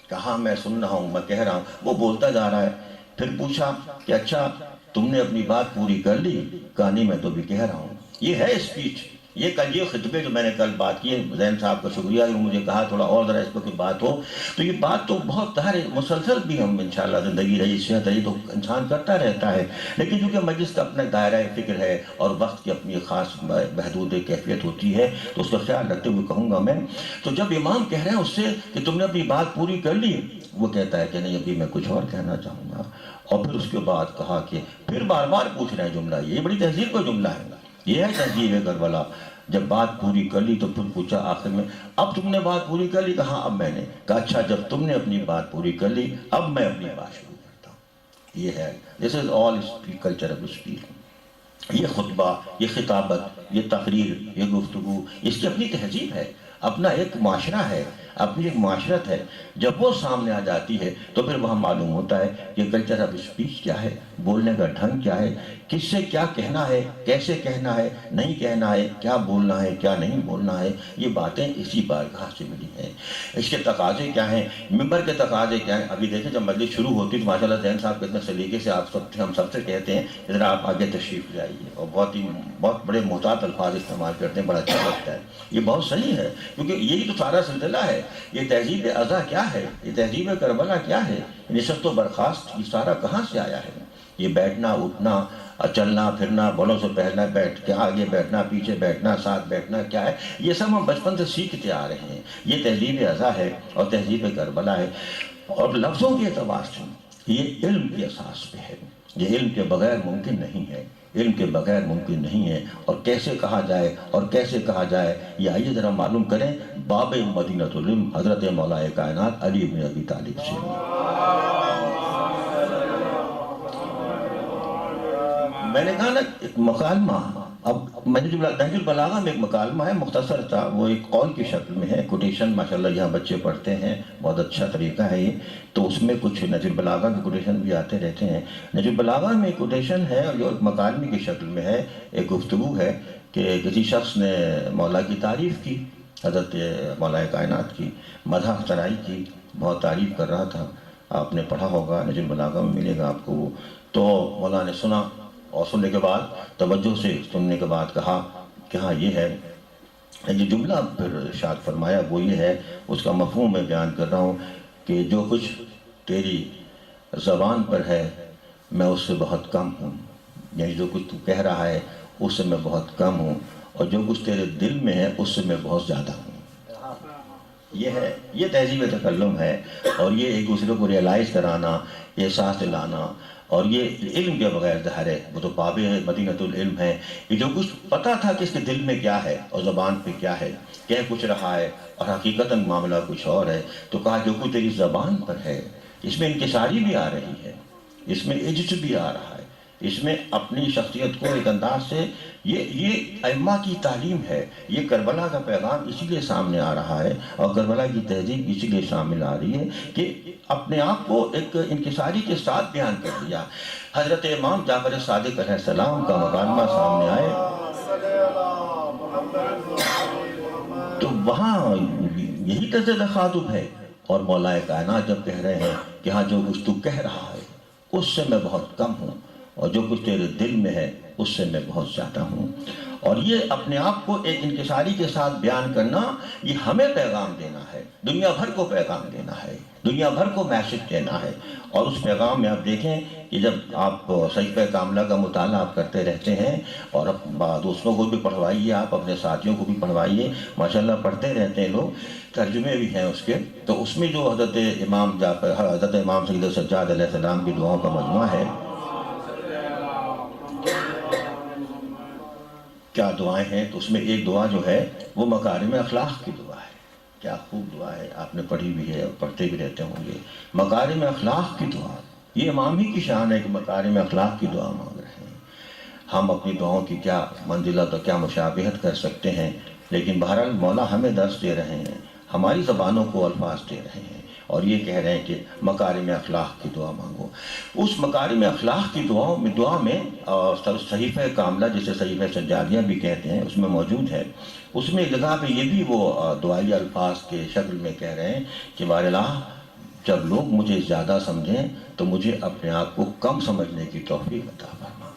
کہا میں سن رہا ہوں، میں کہہ رہا ہوں، وہ بولتا جا رہا ہے، پھر پوچھا کہ اچھا تم نے اپنی بات پوری کر لی، کہانی میں تو بھی کہہ رہا ہوں، یہ ہے اسپیچ، یہ خطبے جو میں نے کل بات کی ہے، زین صاحب کا شکریہ کہ مجھے کہا تھوڑا اور ذرا اس پر کوئی بات ہو، تو یہ بات تو بہت مسلسل بھی ہم انشاءاللہ زندگی رہی صحت رہی تو انسان کرتا رہتا ہے، لیکن چونکہ مجلس کا اپنا دائرہ فکر ہے اور وقت کی اپنی خاص محدود کیفیت ہوتی ہے، تو اس کا خیال رکھتے ہوئے کہوں گا میں، تو جب امام کہہ رہے ہیں اس سے کہ تم نے اپنی بات پوری کر لی، وہ کہتا ہے کہ نہیں ابھی میں کچھ اور کہنا چاہوں گا، اور پھر اس کے بعد کہا کہ پھر بار بار پوچھ رہے ہیں جملہ، یہ بڑی تہذیب کا جملہ ہے، یہ ہے تہذیب کربلا، جب بات پوری کر لی تو پھر پوچھا آخر میں اب تم نے بات پوری کر لی؟ کہا اب میں نے کہا اچھا جب تم نے اپنی بات پوری کر لی اب میں اپنی بات شروع کرتا ہوں۔ یہ ہے دس از آل کلچر آف اسپیچ، یہ خطبہ، یہ خطابت، یہ تقریر، یہ گفتگو، اس کی اپنی تہذیب ہے، اپنا ایک معاشرہ ہے، اپنی ایک معاشرت ہے، جب وہ سامنے آ جاتی ہے تو پھر وہاں معلوم ہوتا ہے کہ کلچر آف اسپیچ کیا ہے، بولنے کا ڈھنگ کیا ہے، کس سے کیا کہنا ہے، کیسے کہنا ہے، نہیں کہنا ہے، کیا بولنا ہے، کیا نہیں بولنا ہے، یہ باتیں اسی بارگاہ سے ملی ہیں۔ اس کے تقاضے کیا ہیں، ممبر کے تقاضے کیا ہیں؟ ابھی دیکھیں جب مجلس شروع ہوتی تو ماشاءاللہ زین صاحب کتنے سلیقے سے ہم سب سے کہتے ہیں ذرا آپ آگے تشریف لائیے، اور بہت بڑے محتاط الفاظ استعمال کرتے ہیں، بڑا اچھا لگتا ہے، یہ بہت صحیح ہے، کیونکہ یہی تو سارا سلسلہ ہے۔ یہ تہذیب ازاں کیا ہے، یہ تہذیب کربلا کیا ہے، نشست و برخاست یہ سارا کہاں سے آیا ہے؟ یہ بیٹھنا اٹھنا، چلنا پھرنا، بڑوں سے پہلنا، بیٹھ کے آگے بیٹھنا، پیچھے بیٹھنا، ساتھ بیٹھنا کیا ہے، یہ سب ہم بچپن سے سیکھتے آ رہے ہیں۔ یہ تہذیب ازاں ہے اور تہذیب کربلا ہے، اور لفظوں کے اعتبار سے یہ علم کی اساس پہ ہے، یہ علم کے بغیر ممکن نہیں ہے، علم کے بغیر ممکن نہیں ہے، اور کیسے کہا جائے اور کیسے کہا جائے یہ آئیے ذرا معلوم کریں باب مدینۃ العلم حضرت مولا کائنات علی بن ابی طالب سے۔ میں نے کہا نا ایک مکالمہ، اب نہج البلاغہ میں ایک مکالمہ ہے، مختصر تھا، وہ ایک قول کی شکل میں ہے، کوٹیشن ماشاءاللہ یہاں بچے پڑھتے ہیں، بہت اچھا طریقہ ہے یہ، تو اس میں کچھ نہج البلاغہ کے کوٹیشن بھی آتے رہتے ہیں۔ نہج البلاغہ میں ایک کوٹیشن ہے جو ایک مکالمے کی شکل میں ہے، ایک گفتگو ہے کہ کسی شخص نے مولا کی تعریف کی، حضرت مولا کائنات کی مدح سرائی کی، بہت تعریف کر رہا تھا، آپ نے پڑھا ہوگا، نہج البلاغہ میں ملے گا آپ کو وہ، تو مولا نے سنا، اور سننے کے بعد توجہ سے سننے کے بعد کہا کہ ہاں یہ ہے، یہ جملہ پھر ارشاد فرمایا وہ یہ ہے، اس کا مفہوم میں بیان کر رہا ہوں کہ جو کچھ تیری زبان پر ہے میں اس سے بہت کم ہوں، یعنی جو کچھ تو کہہ رہا ہے اس سے میں بہت کم ہوں، اور جو کچھ تیرے دل میں ہے اس سے میں بہت زیادہ ہوں۔ یہ ہے، یہ تہذیب تکلم ہے، اور یہ ایک دوسرے کو ریئلائز کرانا، احساس دلانا، اور یہ علم کے بغیر ظاہر ہے، وہ تو باب مدینۃ العلم ہے، یہ جو کچھ پتہ تھا کہ اس کے دل میں کیا ہے اور زبان پہ کیا ہے، کہہ کچھ رہا ہے اور حقیقتاً معاملہ کچھ اور ہے، تو کہا جو کچھ تیری زبان پر ہے، اس میں انکساری بھی آ رہی ہے، اس میں عجز بھی آ رہا ہے، اس میں اپنی شخصیت کو ایک انداز سے، یہ ائمہ کی تعلیم ہے، یہ کربلا کا پیغام اسی لیے سامنے آ رہا ہے، اور کربلا کی تہذیب اسی لیے شامل آ رہی ہے کہ اپنے آپ کو ایک انکساری کے ساتھ بیان کر دیا۔ حضرت امام جعفر صادق علیہ السلام کا مکالمہ سامنے آئے تو وہاں یہی طرز تخاطب ہے، اور مولا کائنات جب کہہ رہے ہیں کہ ہاں جو کچھ تو کہہ رہا ہے اس سے میں بہت کم ہوں، اور جو کچھ تیرے دل میں ہے اس سے میں بہت زیادہ ہوں، اور یہ اپنے آپ کو ایک انکساری کے ساتھ بیان کرنا، یہ ہمیں پیغام دینا ہے، دنیا بھر کو پیغام دینا ہے، دنیا بھر کو میسج دینا ہے، اور اس پیغام میں آپ دیکھیں کہ جب آپ صحیفہ کاملہ کا مطالعہ آپ کرتے رہتے ہیں، اور دوسروں کو بھی پڑھوائیے، آپ اپنے ساتھیوں کو بھی پڑھوائیے، ماشاءاللہ پڑھتے رہتے ہیں لوگ، ترجمے بھی ہیں اس کے، تو اس میں جو حضرت امام سید سجاد علیہ السلام کی دعاؤں کا مجموعہ ہے، کیا دعائیں ہیں، تو اس میں ایک دعا جو ہے وہ مکارم اخلاق کی دعا ہے، کیا خوب دعا ہے، آپ نے پڑھی بھی ہے اور پڑھتے بھی رہتے ہوں گے، مکارم اخلاق کی دعا، یہ امام ہی کی شان ہے کہ مکارم اخلاق کی دعا مانگ رہے ہیں۔ ہم اپنی دعاؤں کی کیا منزلت اور کیا مشابہت کر سکتے ہیں، لیکن بہرحال مولا ہمیں درس دے رہے ہیں، ہماری زبانوں کو الفاظ دے رہے ہیں، اور یہ کہہ رہے ہیں کہ مکارم اخلاق کی دعا مانگو۔ اس مکارم اخلاق کی دعا میں صحیفہ کاملہ جسے صحیفہ سجادیہ بھی کہتے ہیں اس میں موجود ہے، اس میں ایک جگہ پہ یہ بھی وہ دعائی الفاظ کے شکل میں کہہ رہے ہیں کہ بار الہ جب لوگ مجھے زیادہ سمجھیں تو مجھے اپنے آپ کو کم سمجھنے کی توفیق عطا فرما۔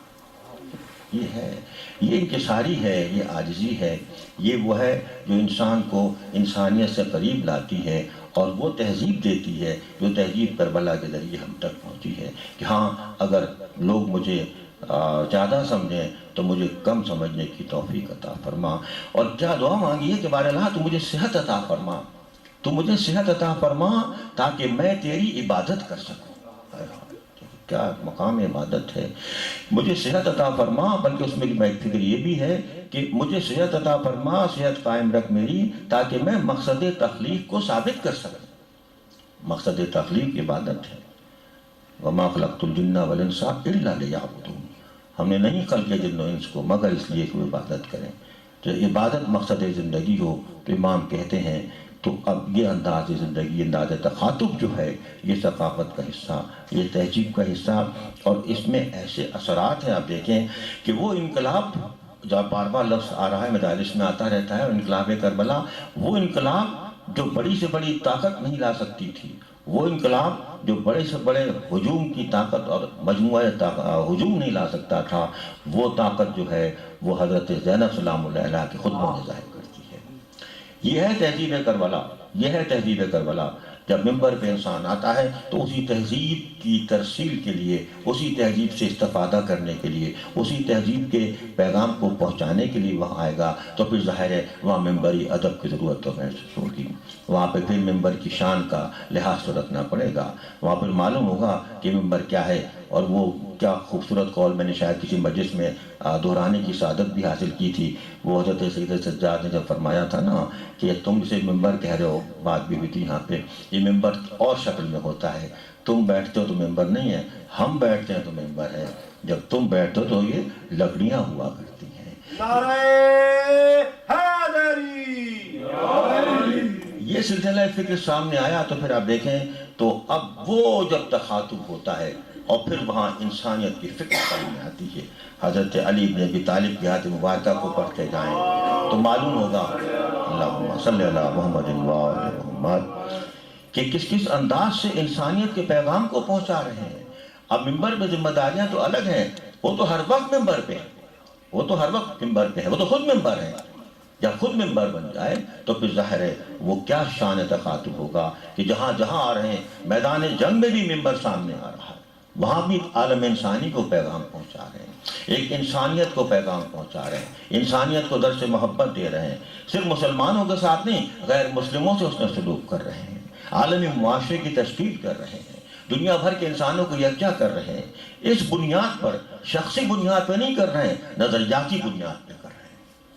یہ ہے، یہ انکساری ہے، یہ عاجزی ہے، یہ وہ ہے جو انسان کو انسانیت سے قریب لاتی ہے، اور وہ تہذیب دیتی ہے جو تہذیب کربلا کے ذریعے ہم تک پہنچی ہے کہ ہاں اگر لوگ مجھے زیادہ سمجھیں تو مجھے کم سمجھنے کی توفیق عطا فرما۔ اور کیا دعا مانگی ہے کہ بار اللہ تو مجھے صحت عطا فرما، تو مجھے صحت عطا فرما تاکہ میں تیری عبادت کر سکوں۔ کیا مقام عبادت ہے، مجھے صحت عطا فرما، بلکہ اس میں ایک فکر یہ بھی ہے کہ مجھے صحت عطا فرما، صحت قائم رکھ میری، تاکہ میں مقصد تخلیق کو ثابت کر سکوں۔ مقصد تخلیق عبادت ہے۔ وَمَا خَلَقْتُ الْجِنَّ وَالْإِنسَ إِلَّا لِيَعْبُدُونِ، ہم نے نہیں خلقے جن و انس کو مگر اس لیے کہ وہ عبادت کریں۔ تو عبادت مقصد زندگی ہو تو امام کہتے ہیں تو اب یہ انداز زندگی، انداز تخاطب جو ہے، یہ ثقافت کا حصہ، یہ تہذیب کا حصہ، اور اس میں ایسے اثرات ہیں۔ آپ دیکھیں کہ وہ انقلاب، جب بار بار لفظ آ رہا ہے مجالس میں آتا رہتا ہے، انقلاب کربلا، وہ انقلاب جو بڑی سے بڑی طاقت نہیں لا سکتی تھی، وہ انقلاب جو بڑے سے بڑے ہجوم کی طاقت اور مجموعہ ہجوم نہیں لا سکتا تھا، وہ طاقت جو ہے وہ حضرت زینب سلام اللہ علیہ کے خطبوں میں ظاہر کرتی ہے۔ یہ ہے تہذیب کربلا، یہ ہے تہذیب کربلا۔ جب ممبر پہ انسان آتا ہے تو اسی تہذیب کی ترسیل کے لیے، اسی تہذیب سے استفادہ کرنے کے لیے، اسی تہذیب کے پیغام کو پہنچانے کے لیے وہاں آئے گا، تو پھر ظاہر ہے وہاں ممبری ادب کی ضرورت تو محسوس ہوگی، وہاں پہ پھر ممبر کی شان کا لحاظ تو رکھنا پڑے گا، وہاں پھر معلوم ہوگا کہ ممبر کیا ہے، اور وہ کیا خوبصورت قول میں نے شاید کسی مجلس میں دہرانے کی سعادت بھی حاصل کی تھی۔ وہ حضرت سید سجاد نے جب فرمایا تھا نا کہ تم اسے ممبر کہہ رہے ہو، بات بھی ہوئی تھی یہاں پہ، یہ ممبر اور شکل میں ہوتا ہے، تم بیٹھتے ہو تو ممبر نہیں ہے، ہم بیٹھتے ہیں تو ممبر ہے، جب تم بیٹھتے ہو تو یہ لکڑیاں ہوا کرتی ہیں۔ نعرہ حیدری، یہ سلسلہ فکر سامنے آیا تو پھر آپ دیکھیں تو اب وہ جب تخاطب ہوتا ہے اور پھر وہاں انسانیت کی فکر سامنے آتی ہے۔ حضرت علی بن ابی طالب کی آیت مبارکہ کو پڑھتے جائیں تو معلوم ہوگا، اللہم صلی علی محمد و آل محمد، کہ کس کس انداز سے انسانیت کے پیغام کو پہنچا رہے ہیں۔ اب ممبر پہ ذمہ داریاں تو الگ ہیں، وہ تو ہر وقت ممبر پہ ہے، وہ تو ہر وقت ممبر پہ ہے، وہ تو خود ممبر ہے۔ جب خود ممبر بن جائے تو پھر ظاہر ہے وہ کیا شان تخاطب ہوگا کہ جہاں جہاں آ رہے ہیں، میدان جنگ میں بھی ممبر سامنے آ رہا ہے، وہاں بھی عالم انسانی کو پیغام پہنچا رہے ہیں، ایک انسانیت کو پیغام پہنچا رہے ہیں، انسانیت کو درس محبت دے رہے ہیں، صرف مسلمانوں کے ساتھ نہیں، غیر مسلموں سے اس نے سلوک کر رہے ہیں، عالمی معاشرے کی تشکیل کر رہے ہیں، دنیا بھر کے انسانوں کو یکجا کر رہے ہیں۔ اس بنیاد پر، شخصی بنیاد پہ نہیں کر رہے ہیں، نظریاتی بنیاد پہ کر رہے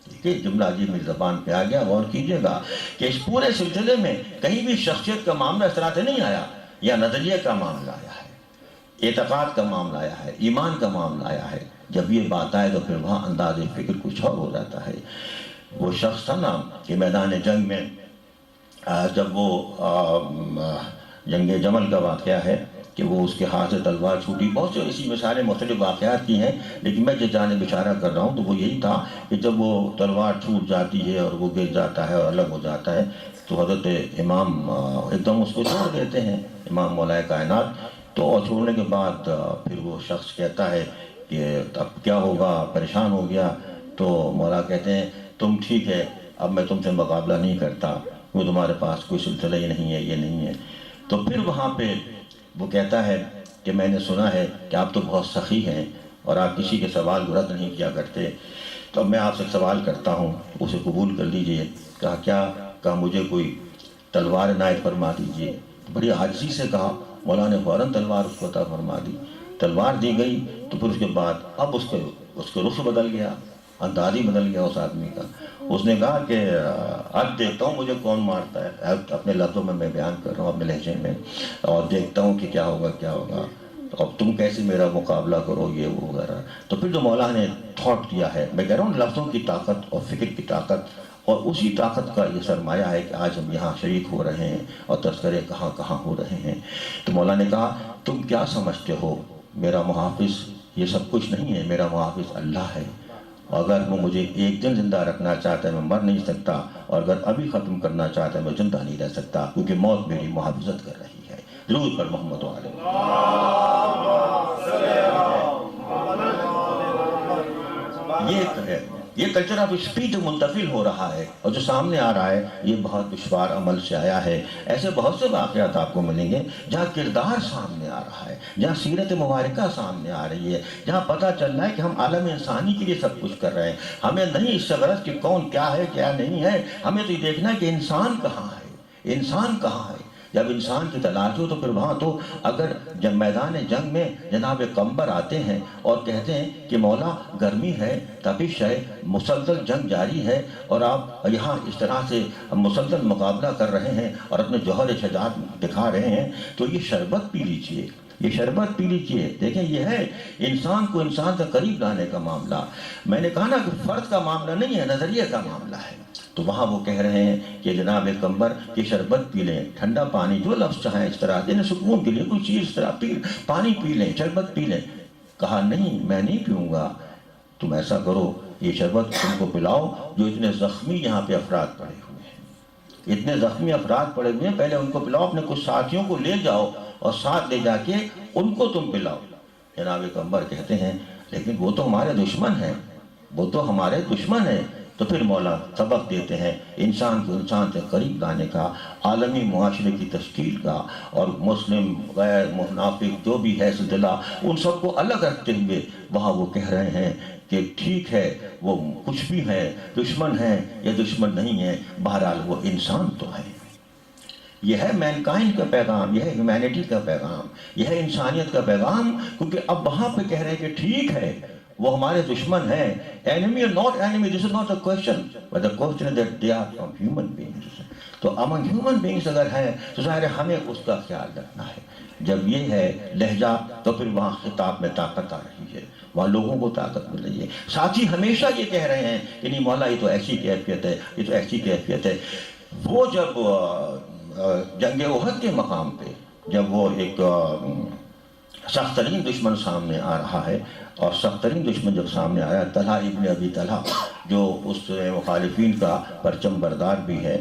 ہیں۔ کہ جملہ عجیب میری زبان پہ آ گیا، غور کیجئے گا کہ اس پورے سلسلے میں کہیں بھی شخصیت کا معاملہ اس طرح سے نہیں آیا، یا نظریے کا معاملہ آیا ہے، اعتقاد کا معاملہ آیا ہے، ایمان کا معاملہ آیا ہے۔ جب یہ بات آئے تو پھر وہاں انداز فکر کچھ اور ہو جاتا ہے۔ وہ شخص تھا نا کہ میدان جنگ میں جب وہ جنگ جمل کا واقعہ ہے کہ وہ اس کے ہاتھ سے تلوار چھوٹی، بہت سے اسی مثالیں مختلف واقعات کی ہیں، لیکن میں جس جانب اشارہ کر رہا ہوں تو وہ یہی تھا کہ جب وہ تلوار چھوٹ جاتی ہے اور وہ گر جاتا ہے اور الگ ہو جاتا ہے تو حضرت امام ایک دم اس کو چھوڑ دیتے ہیں، امام مولا کائنات۔ تو اور چھوڑنے کے بعد پھر وہ شخص کہتا ہے کہ اب کیا ہوگا، پریشان ہو گیا، تو مولا کہتے ہیں تم ٹھیک ہے، اب میں تم سے مقابلہ نہیں کرتا، وہ تمہارے پاس کوئی سلسلہ ہی نہیں ہے، یہ نہیں ہے۔ تو پھر وہاں پہ وہ کہتا ہے کہ میں نے سنا ہے کہ آپ تو بہت سخی ہیں اور آپ کسی کے سوال کو رد نہیں کیا کرتے، تو میں آپ سے سوال کرتا ہوں، اسے قبول کر لیجئے۔ کہا کیا؟ کہا مجھے کوئی تلوار عنایت فرما دیجئے۔ بڑی عاجزی سے کہا، مولا نے فوراً تلوار اس کو عطا فرما دی، تلوار دی گئی۔ تو پھر اس کے بعد اب اس کے رخ بدل گیا، انداز ہی بدل گیا اس آدمی کا۔ اس نے کہا کہ اب دیکھتا ہوں مجھے کون مارتا ہے، اپنے لفظوں میں بیان کر رہا ہوں، اپنے لہجے میں، اور دیکھتا ہوں کہ کیا ہوگا کیا ہوگا، اب تم کیسے میرا مقابلہ کرو، یہ وہ وغیرہ۔ تو پھر جو مولا نے تھاٹ دیا ہے، میں کہہ رہا ہوں لفظوں کی طاقت اور فکر کی طاقت، اور اسی طاقت کا یہ سرمایہ ہے کہ آج ہم یہاں شریک ہو رہے ہیں اور تذکرے کہاں کہاں ہو رہے ہیں۔ تو مولا نے کہا تم کیا سمجھتے ہو، میرا محافظ یہ سب کچھ نہیں ہے، میرا محافظ اللہ ہے، اگر وہ مجھے ایک دن زندہ رکھنا چاہتا ہے میں مر نہیں سکتا، اور اگر ابھی ختم کرنا چاہتا ہے میں زندہ نہیں رہ سکتا، کیونکہ موت میری محافظت کر رہی ہے۔ درود پر محمد و آل یہ کلچر آف اسپیچ منتقل ہو رہا ہے، اور جو سامنے آ رہا ہے یہ بہت دشوار عمل سے آیا ہے۔ ایسے بہت سے واقعات آپ کو ملیں گے جہاں کردار سامنے آ رہا ہے، جہاں سیرت مبارکہ سامنے آ رہی ہے، جہاں پتہ چل رہا ہے کہ ہم عالم انسانی کے لیے سب کچھ کر رہے ہیں۔ ہمیں نہیں اس سے غرض کہ کون کیا ہے کیا نہیں ہے، ہمیں تو یہ دیکھنا ہے کہ انسان کہاں ہے، انسان کہاں ہے۔ جب انسان کی تلاش ہو تو پھر وہاں تو اگر جب میدان جنگ میں جناب قمبر آتے ہیں اور کہتے ہیں کہ مولا گرمی ہے، تپش ہے، مسلسل جنگ جاری ہے، اور آپ یہاں اس طرح سے مسلسل مقابلہ کر رہے ہیں اور اپنے جوہر شجاعت دکھا رہے ہیں، تو یہ شربت پی لیجئے، یہ شربت پی لیجئے۔ دیکھیں یہ ہے انسان کو انسان کا قریب لانے کا معاملہ۔ میں نے کہا نا کہ فرد کا معاملہ نہیں ہے، نظریے کا معاملہ ہے۔ تو وہاں وہ کہہ رہے ہیں کہ جناب قمبر کی شربت پی لیں، ٹھنڈا پانی، جو لفظ چاہیں اس طرح دینے سکون کے لیے کوئی چیز اس طرح پانی پی لیں، شربت پی لیں۔ کہا نہیں میں نہیں پیوں گا، تم ایسا کرو یہ شربت تم کو پلاؤ جو اتنے زخمی یہاں پہ افراد پڑے ہوئے ہیں، اتنے زخمی افراد پڑے ہوئے ہیں، پہلے ان کو پلاؤ، اپنے کچھ ساتھیوں کو لے جاؤ اور ساتھ لے جا کے ان کو تم پلاؤ۔ جناب قمبر کہتے ہیں لیکن وہ تو ہمارے دشمن ہیں، وہ تو ہمارے دشمن ہیں۔ تو پھر مولا سبق دیتے ہیں انسان کو انسان سے قریب لانے کا، عالمی معاشرے کی تشکیل کا، اور مسلم غیر منافق جو بھی ہے سلسلہ ان سب کو الگ رکھتے ہوئے وہاں وہ کہہ رہے ہیں کہ ٹھیک ہے وہ کچھ بھی ہے، دشمن ہے یا دشمن نہیں ہے، بہرحال وہ انسان تو ہے۔ یہ ہے مینکائنڈ کا پیغام، یہ ہے ہیومینٹی کا پیغام، یہ ہے انسانیت کا پیغام، کیونکہ اب وہاں پہ کہہ رہے ہیں کہ ٹھیک ہے وہ ہمارے دشمن ہیں، enemy or not enemy, this is not a question, but the question is that they are from human beings. تو among human beings اگر ہیں تو ظاہر ہے ہمیں اس کا خیال رکھنا ہے۔ جب یہ ہے لہجہ تو پھر وہاں خطاب میں طاقت آ رہی ہے، وہاں لوگوں کو طاقت مل رہی ہے۔ ساتھی ہمیشہ یہ کہہ رہے ہیں کہ نہیں مولا یہ تو ایسی کیفیت ہے، یہ تو ایسی کیفیت ہے۔ وہ جب جنگ احد کے مقام پہ جب وہ ایک سخت ترین دشمن سامنے آ رہا ہے، اور سخت ترین دشمن جب سامنے آیا طلحہ ابن ابی طلحہ جو اس مخالفین کا پرچم بردار بھی ہے،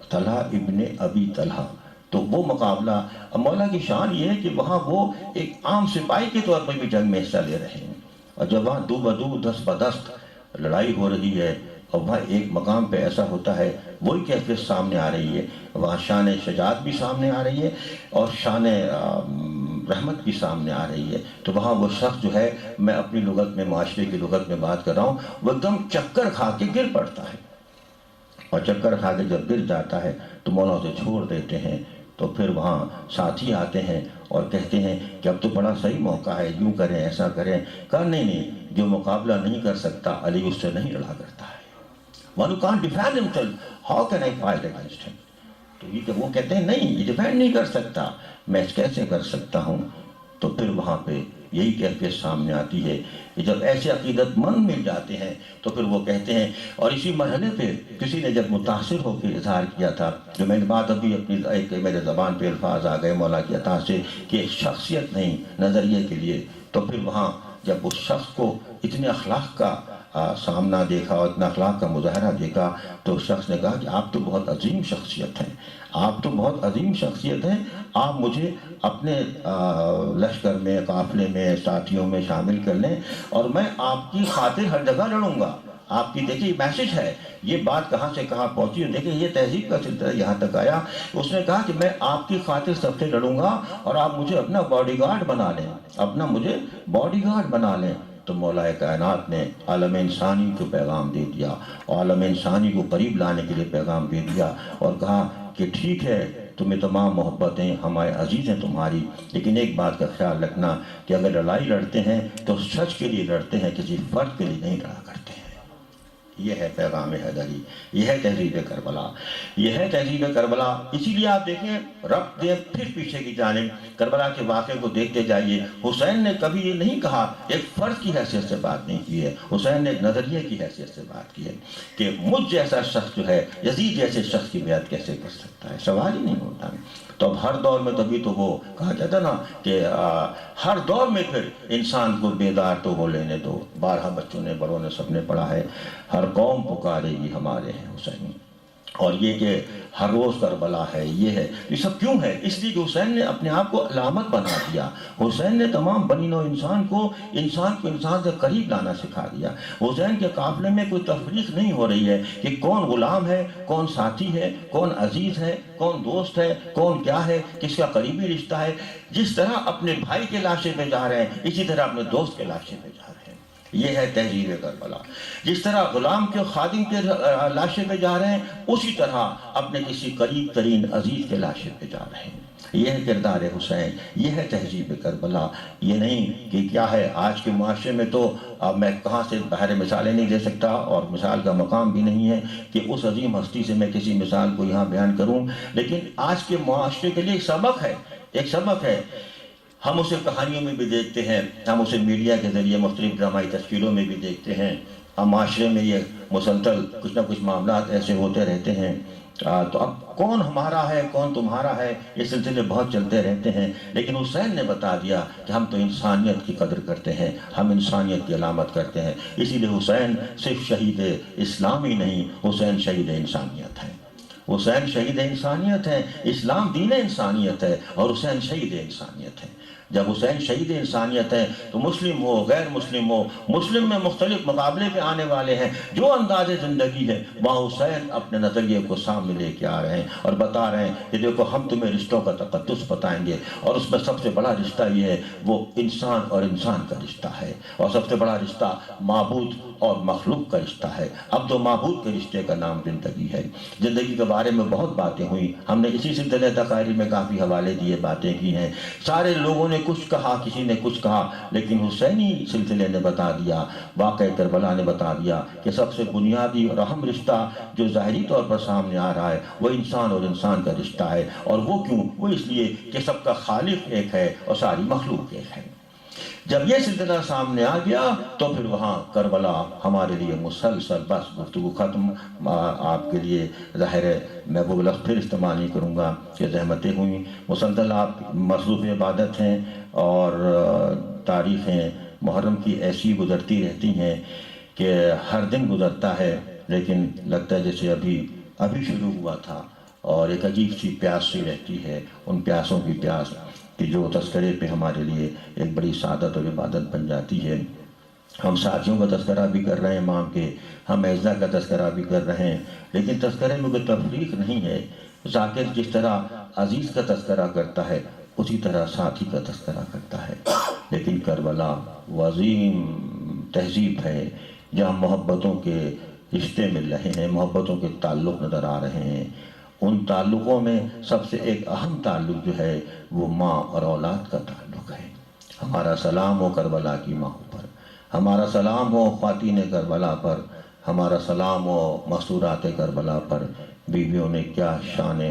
طلحہ ابن ابی طلحہ، تو وہ مقابلہ مولا کی شان یہ ہے کہ وہاں وہ ایک عام سپاہی کے طور پر بھی جنگ میں حصہ لے رہے ہیں، اور جب وہاں دو بدو دست بدست لڑائی ہو رہی ہے اور وہاں ایک مقام پہ ایسا ہوتا ہے وہی کیفیت سامنے آ رہی ہے، وہاں شان شجاعت بھی سامنے آ رہی ہے اور شان رحمت بھی سامنے آ رہی ہے، تو وہاں وہ شخص جو ہے، میں اپنی لغت میں معاشرے کی لغت میں بات کر رہا ہوں، وہ ایک دم چکر کھا کے گر پڑتا ہے، اور چکر کھا کے جب گر جاتا ہے تو مولا اسے چھوڑ دیتے ہیں۔ تو پھر وہاں ساتھی آتے ہیں اور کہتے ہیں کہ اب تو بڑا صحیح موقع ہے، یوں کریں ایسا کریں۔ کہا نہیں، جو مقابلہ نہیں کر سکتا علی اس سے نہیں لڑا کرتا ہے۔ One who can't defend himself, how can I fight against him? تو یہ کہ وہ کہتے ہیں نہیں یہ ڈیفینڈ نہیں کر سکتا، میں کیسے کر سکتا ہوں؟ تو پھر وہاں پہ یہی کیفیت سامنے آتی ہے کہ جب ایسے عقیدت مند مل جاتے ہیں تو پھر وہ کہتے ہیں، اور اسی مرحلے پہ کسی نے جب متاثر ہو کے اظہار کیا تھا، جو میں نے بات ابھی اپنی ایک میرے زبان پہ الفاظ آ گئے مولا کی عطا سے کہ شخصیت نہیں نظریے کے لیے، تو پھر وہاں جب اس شخص کو اتنے اخلاق کا سامنا دیکھا اور اتنا اخلاق کا مظاہرہ دیکھا تو اس شخص نے کہا کہ آپ تو بہت عظیم شخصیت ہیں، آپ تو بہت عظیم شخصیت ہیں، آپ مجھے اپنے لشکر میں قافلے میں ساتھیوں میں شامل کر لیں اور میں آپ کی خاطر ہر جگہ لڑوں گا۔ آپ کی دیکھیں میسج ہے، یہ بات کہاں سے کہاں پہنچی، دیکھیں یہ تہذیب کا سلسلہ یہاں تک آیا۔ اس نے کہا کہ میں آپ کی خاطر سب سے لڑوں گا اور آپ مجھے اپنا باڈی گارڈ بنا لیں، اپنا مجھے باڈی گارڈ بنا لیں۔ تو مولا کائنات نے عالم انسانی کو پیغام دے دیا، عالم انسانی کو قریب لانے کے لیے پیغام دے دیا اور کہا کہ ٹھیک ہے تمہیں تمام محبتیں ہمارے عزیز ہیں تمہاری، لیکن ایک بات کا خیال رکھنا کہ اگر لڑائی لڑتے ہیں تو سچ کے لیے لڑتے ہیں، کسی فرد کے لیے نہیں لڑا کرتے ہیں۔ یہ ہے پیغام حیدری، یہ ہے تہذیب کربلا، یہ ہے تہذیب کربلا۔ اسی لیے آپ دیکھیں رب دے پھر پیچھے کی جانب کربلا کے واقعے کو دیکھتے جائیے۔ حسین نے کبھی یہ نہیں کہا، ایک فرد کی حیثیت سے بات نہیں کی ہے، حسین نے ایک نظریے کی حیثیت سے بات کی ہے کہ مجھ جیسا شخص جو ہے یزید جیسے شخص کی بیعت کیسے کر سکتا ہے، سوال ہی نہیں ہوتا۔ تو اب ہر دور میں تبھی تو وہ کہا جاتا نا کہ ہر دور میں پھر انسان کو بیدار تو ہو لینے دو، بارہا بچوں نے بڑوں نے سب نے پڑھا ہے، ہر قوم پکارے گی ہمارے ہیں حسین، اور یہ کہ ہر روز کربلا ہے، یہ ہے، یہ سب کیوں ہے؟ اس لیے کہ حسین نے اپنے آپ کو علامت بنا دیا۔ حسین نے تمام بنی نوع انسان کو انسان سے قریب لانا سکھا دیا۔ حسین کے قافلے میں کوئی تفریق نہیں ہو رہی ہے کہ کون غلام ہے، کون ساتھی ہے، کون عزیز ہے، کون دوست ہے، کون کیا ہے، کس کا قریبی رشتہ ہے۔ جس طرح اپنے بھائی کے لاشے پہ جا رہے ہیں، اسی طرح اپنے دوست کے لاشے پہ جا رہے ہیں۔ یہ ہے تہذیب کربلا۔ جس طرح غلام کے خادم کے لاشے پہ جا رہے ہیں، اسی طرح اپنے کسی قریب ترین عزیز کے لاشے پہ جا رہے ہیں۔ یہ ہے کردار حسین، یہ ہے تہذیب کربلا۔ یہ نہیں کہ کیا ہے آج کے معاشرے میں، تو اب میں کہاں سے باہر مثالیں نہیں دے سکتا، اور مثال کا مقام بھی نہیں ہے کہ اس عظیم ہستی سے میں کسی مثال کو یہاں بیان کروں، لیکن آج کے معاشرے کے لیے ایک سبق ہے۔ ہم اسے کہانیوں میں بھی دیکھتے ہیں، ہم اسے میڈیا کے ذریعے مختلف ڈرامائی تشکیلوں میں بھی دیکھتے ہیں۔ ہم معاشرے میں یہ مسلسل کچھ نہ کچھ معاملات ایسے ہوتے رہتے ہیں، تو اب کون ہمارا ہے کون تمہارا ہے، یہ سلسلے بہت چلتے رہتے ہیں۔ لیکن حسین نے بتا دیا کہ ہم تو انسانیت کی قدر کرتے ہیں، ہم انسانیت کی علامت کرتے ہیں۔ اسی لیے حسین صرف شہید اسلام ہی نہیں، حسین شہید انسانیت ہے۔ حسین شہید انسانیت ہے، اسلام دین انسانیت ہے، اور حسین شہید انسانیت ہے۔ جب حسین شہید انسانیت ہے تو مسلم ہو غیر مسلم ہو، مسلم میں مختلف مقابلے پہ آنے والے ہیں، جو انداز زندگی ہے وہاں حسین اپنے نظریے کو سامنے لے کے آ رہے ہیں اور بتا رہے ہیں کہ دیکھو ہم تمہیں رشتوں کا تقدس بتائیں گے، اور اس میں سب سے بڑا رشتہ یہ ہے وہ انسان اور انسان کا رشتہ ہے، اور سب سے بڑا رشتہ معبود اور مخلوق کا رشتہ ہے۔ اب تو معبود کے رشتے کا نام زندگی ہے۔ زندگی کے بارے میں بہت باتیں ہوئی، ہم نے اسی سلسلے تقاریر میں کافی حوالے دیے، باتیں کی ہیں، سارے لوگوں نے کچھ کہا، کسی نے کچھ کہا، لیکن حسینی سلسلے نے بتا دیا، واقعہ کربلا نے بتا دیا کہ سب سے بنیادی اور اہم رشتہ جو ظاہری طور پر سامنے آ رہا ہے وہ انسان اور انسان کا رشتہ ہے۔ اور وہ کیوں؟ وہ اس لیے کہ سب کا خالق ایک ہے اور ساری مخلوق ایک ہے۔ جب یہ سلسلہ سامنے آ گیا تو پھر وہاں کربلا ہمارے لیے مسلسل، بس گفتگو ختم، آپ کے لیے ظاہر ہے میں وہ لفظ پھر استعمال نہیں کروں گا کہ زحمتیں ہوئیں، مسلسل آپ مصروف عبادت ہیں، اور تاریخیں محرم کی ایسی گزرتی رہتی ہیں کہ ہر دن گزرتا ہے، لیکن لگتا ہے جیسے ابھی شروع ہوا تھا، اور ایک عجیب سی پیاس سی رہتی ہے، ان پیاسوں کی پیاس کہ جو تذکرے پہ ہمارے لیے ایک بڑی سعادت اور عبادت بن جاتی ہے۔ ہم ساتھیوں کا تذکرہ بھی کر رہے ہیں امام کے، ہم اعزا کا تذکرہ بھی کر رہے ہیں، لیکن تذکرے میں کوئی تفریق نہیں ہے۔ ذاکر جس طرح عزیز کا تذکرہ کرتا ہے اسی طرح ساتھی کا تذکرہ کرتا ہے، لیکن کربلا وہ عظیم تہذیب ہے جہاں محبتوں کے رشتے مل رہے ہیں، محبتوں کے تعلق نظر آ رہے ہیں۔ ان تعلقوں میں سب سے ایک اہم تعلق جو ہے وہ ماں اور اولاد کا تعلق ہے۔ ہمارا سلام ہو کربلا کی ماں پر، ہمارا سلام ہو خواتین کربلا پر، ہمارا سلام ہو مستورات کربلا پر۔ بیویوں نے کیا شان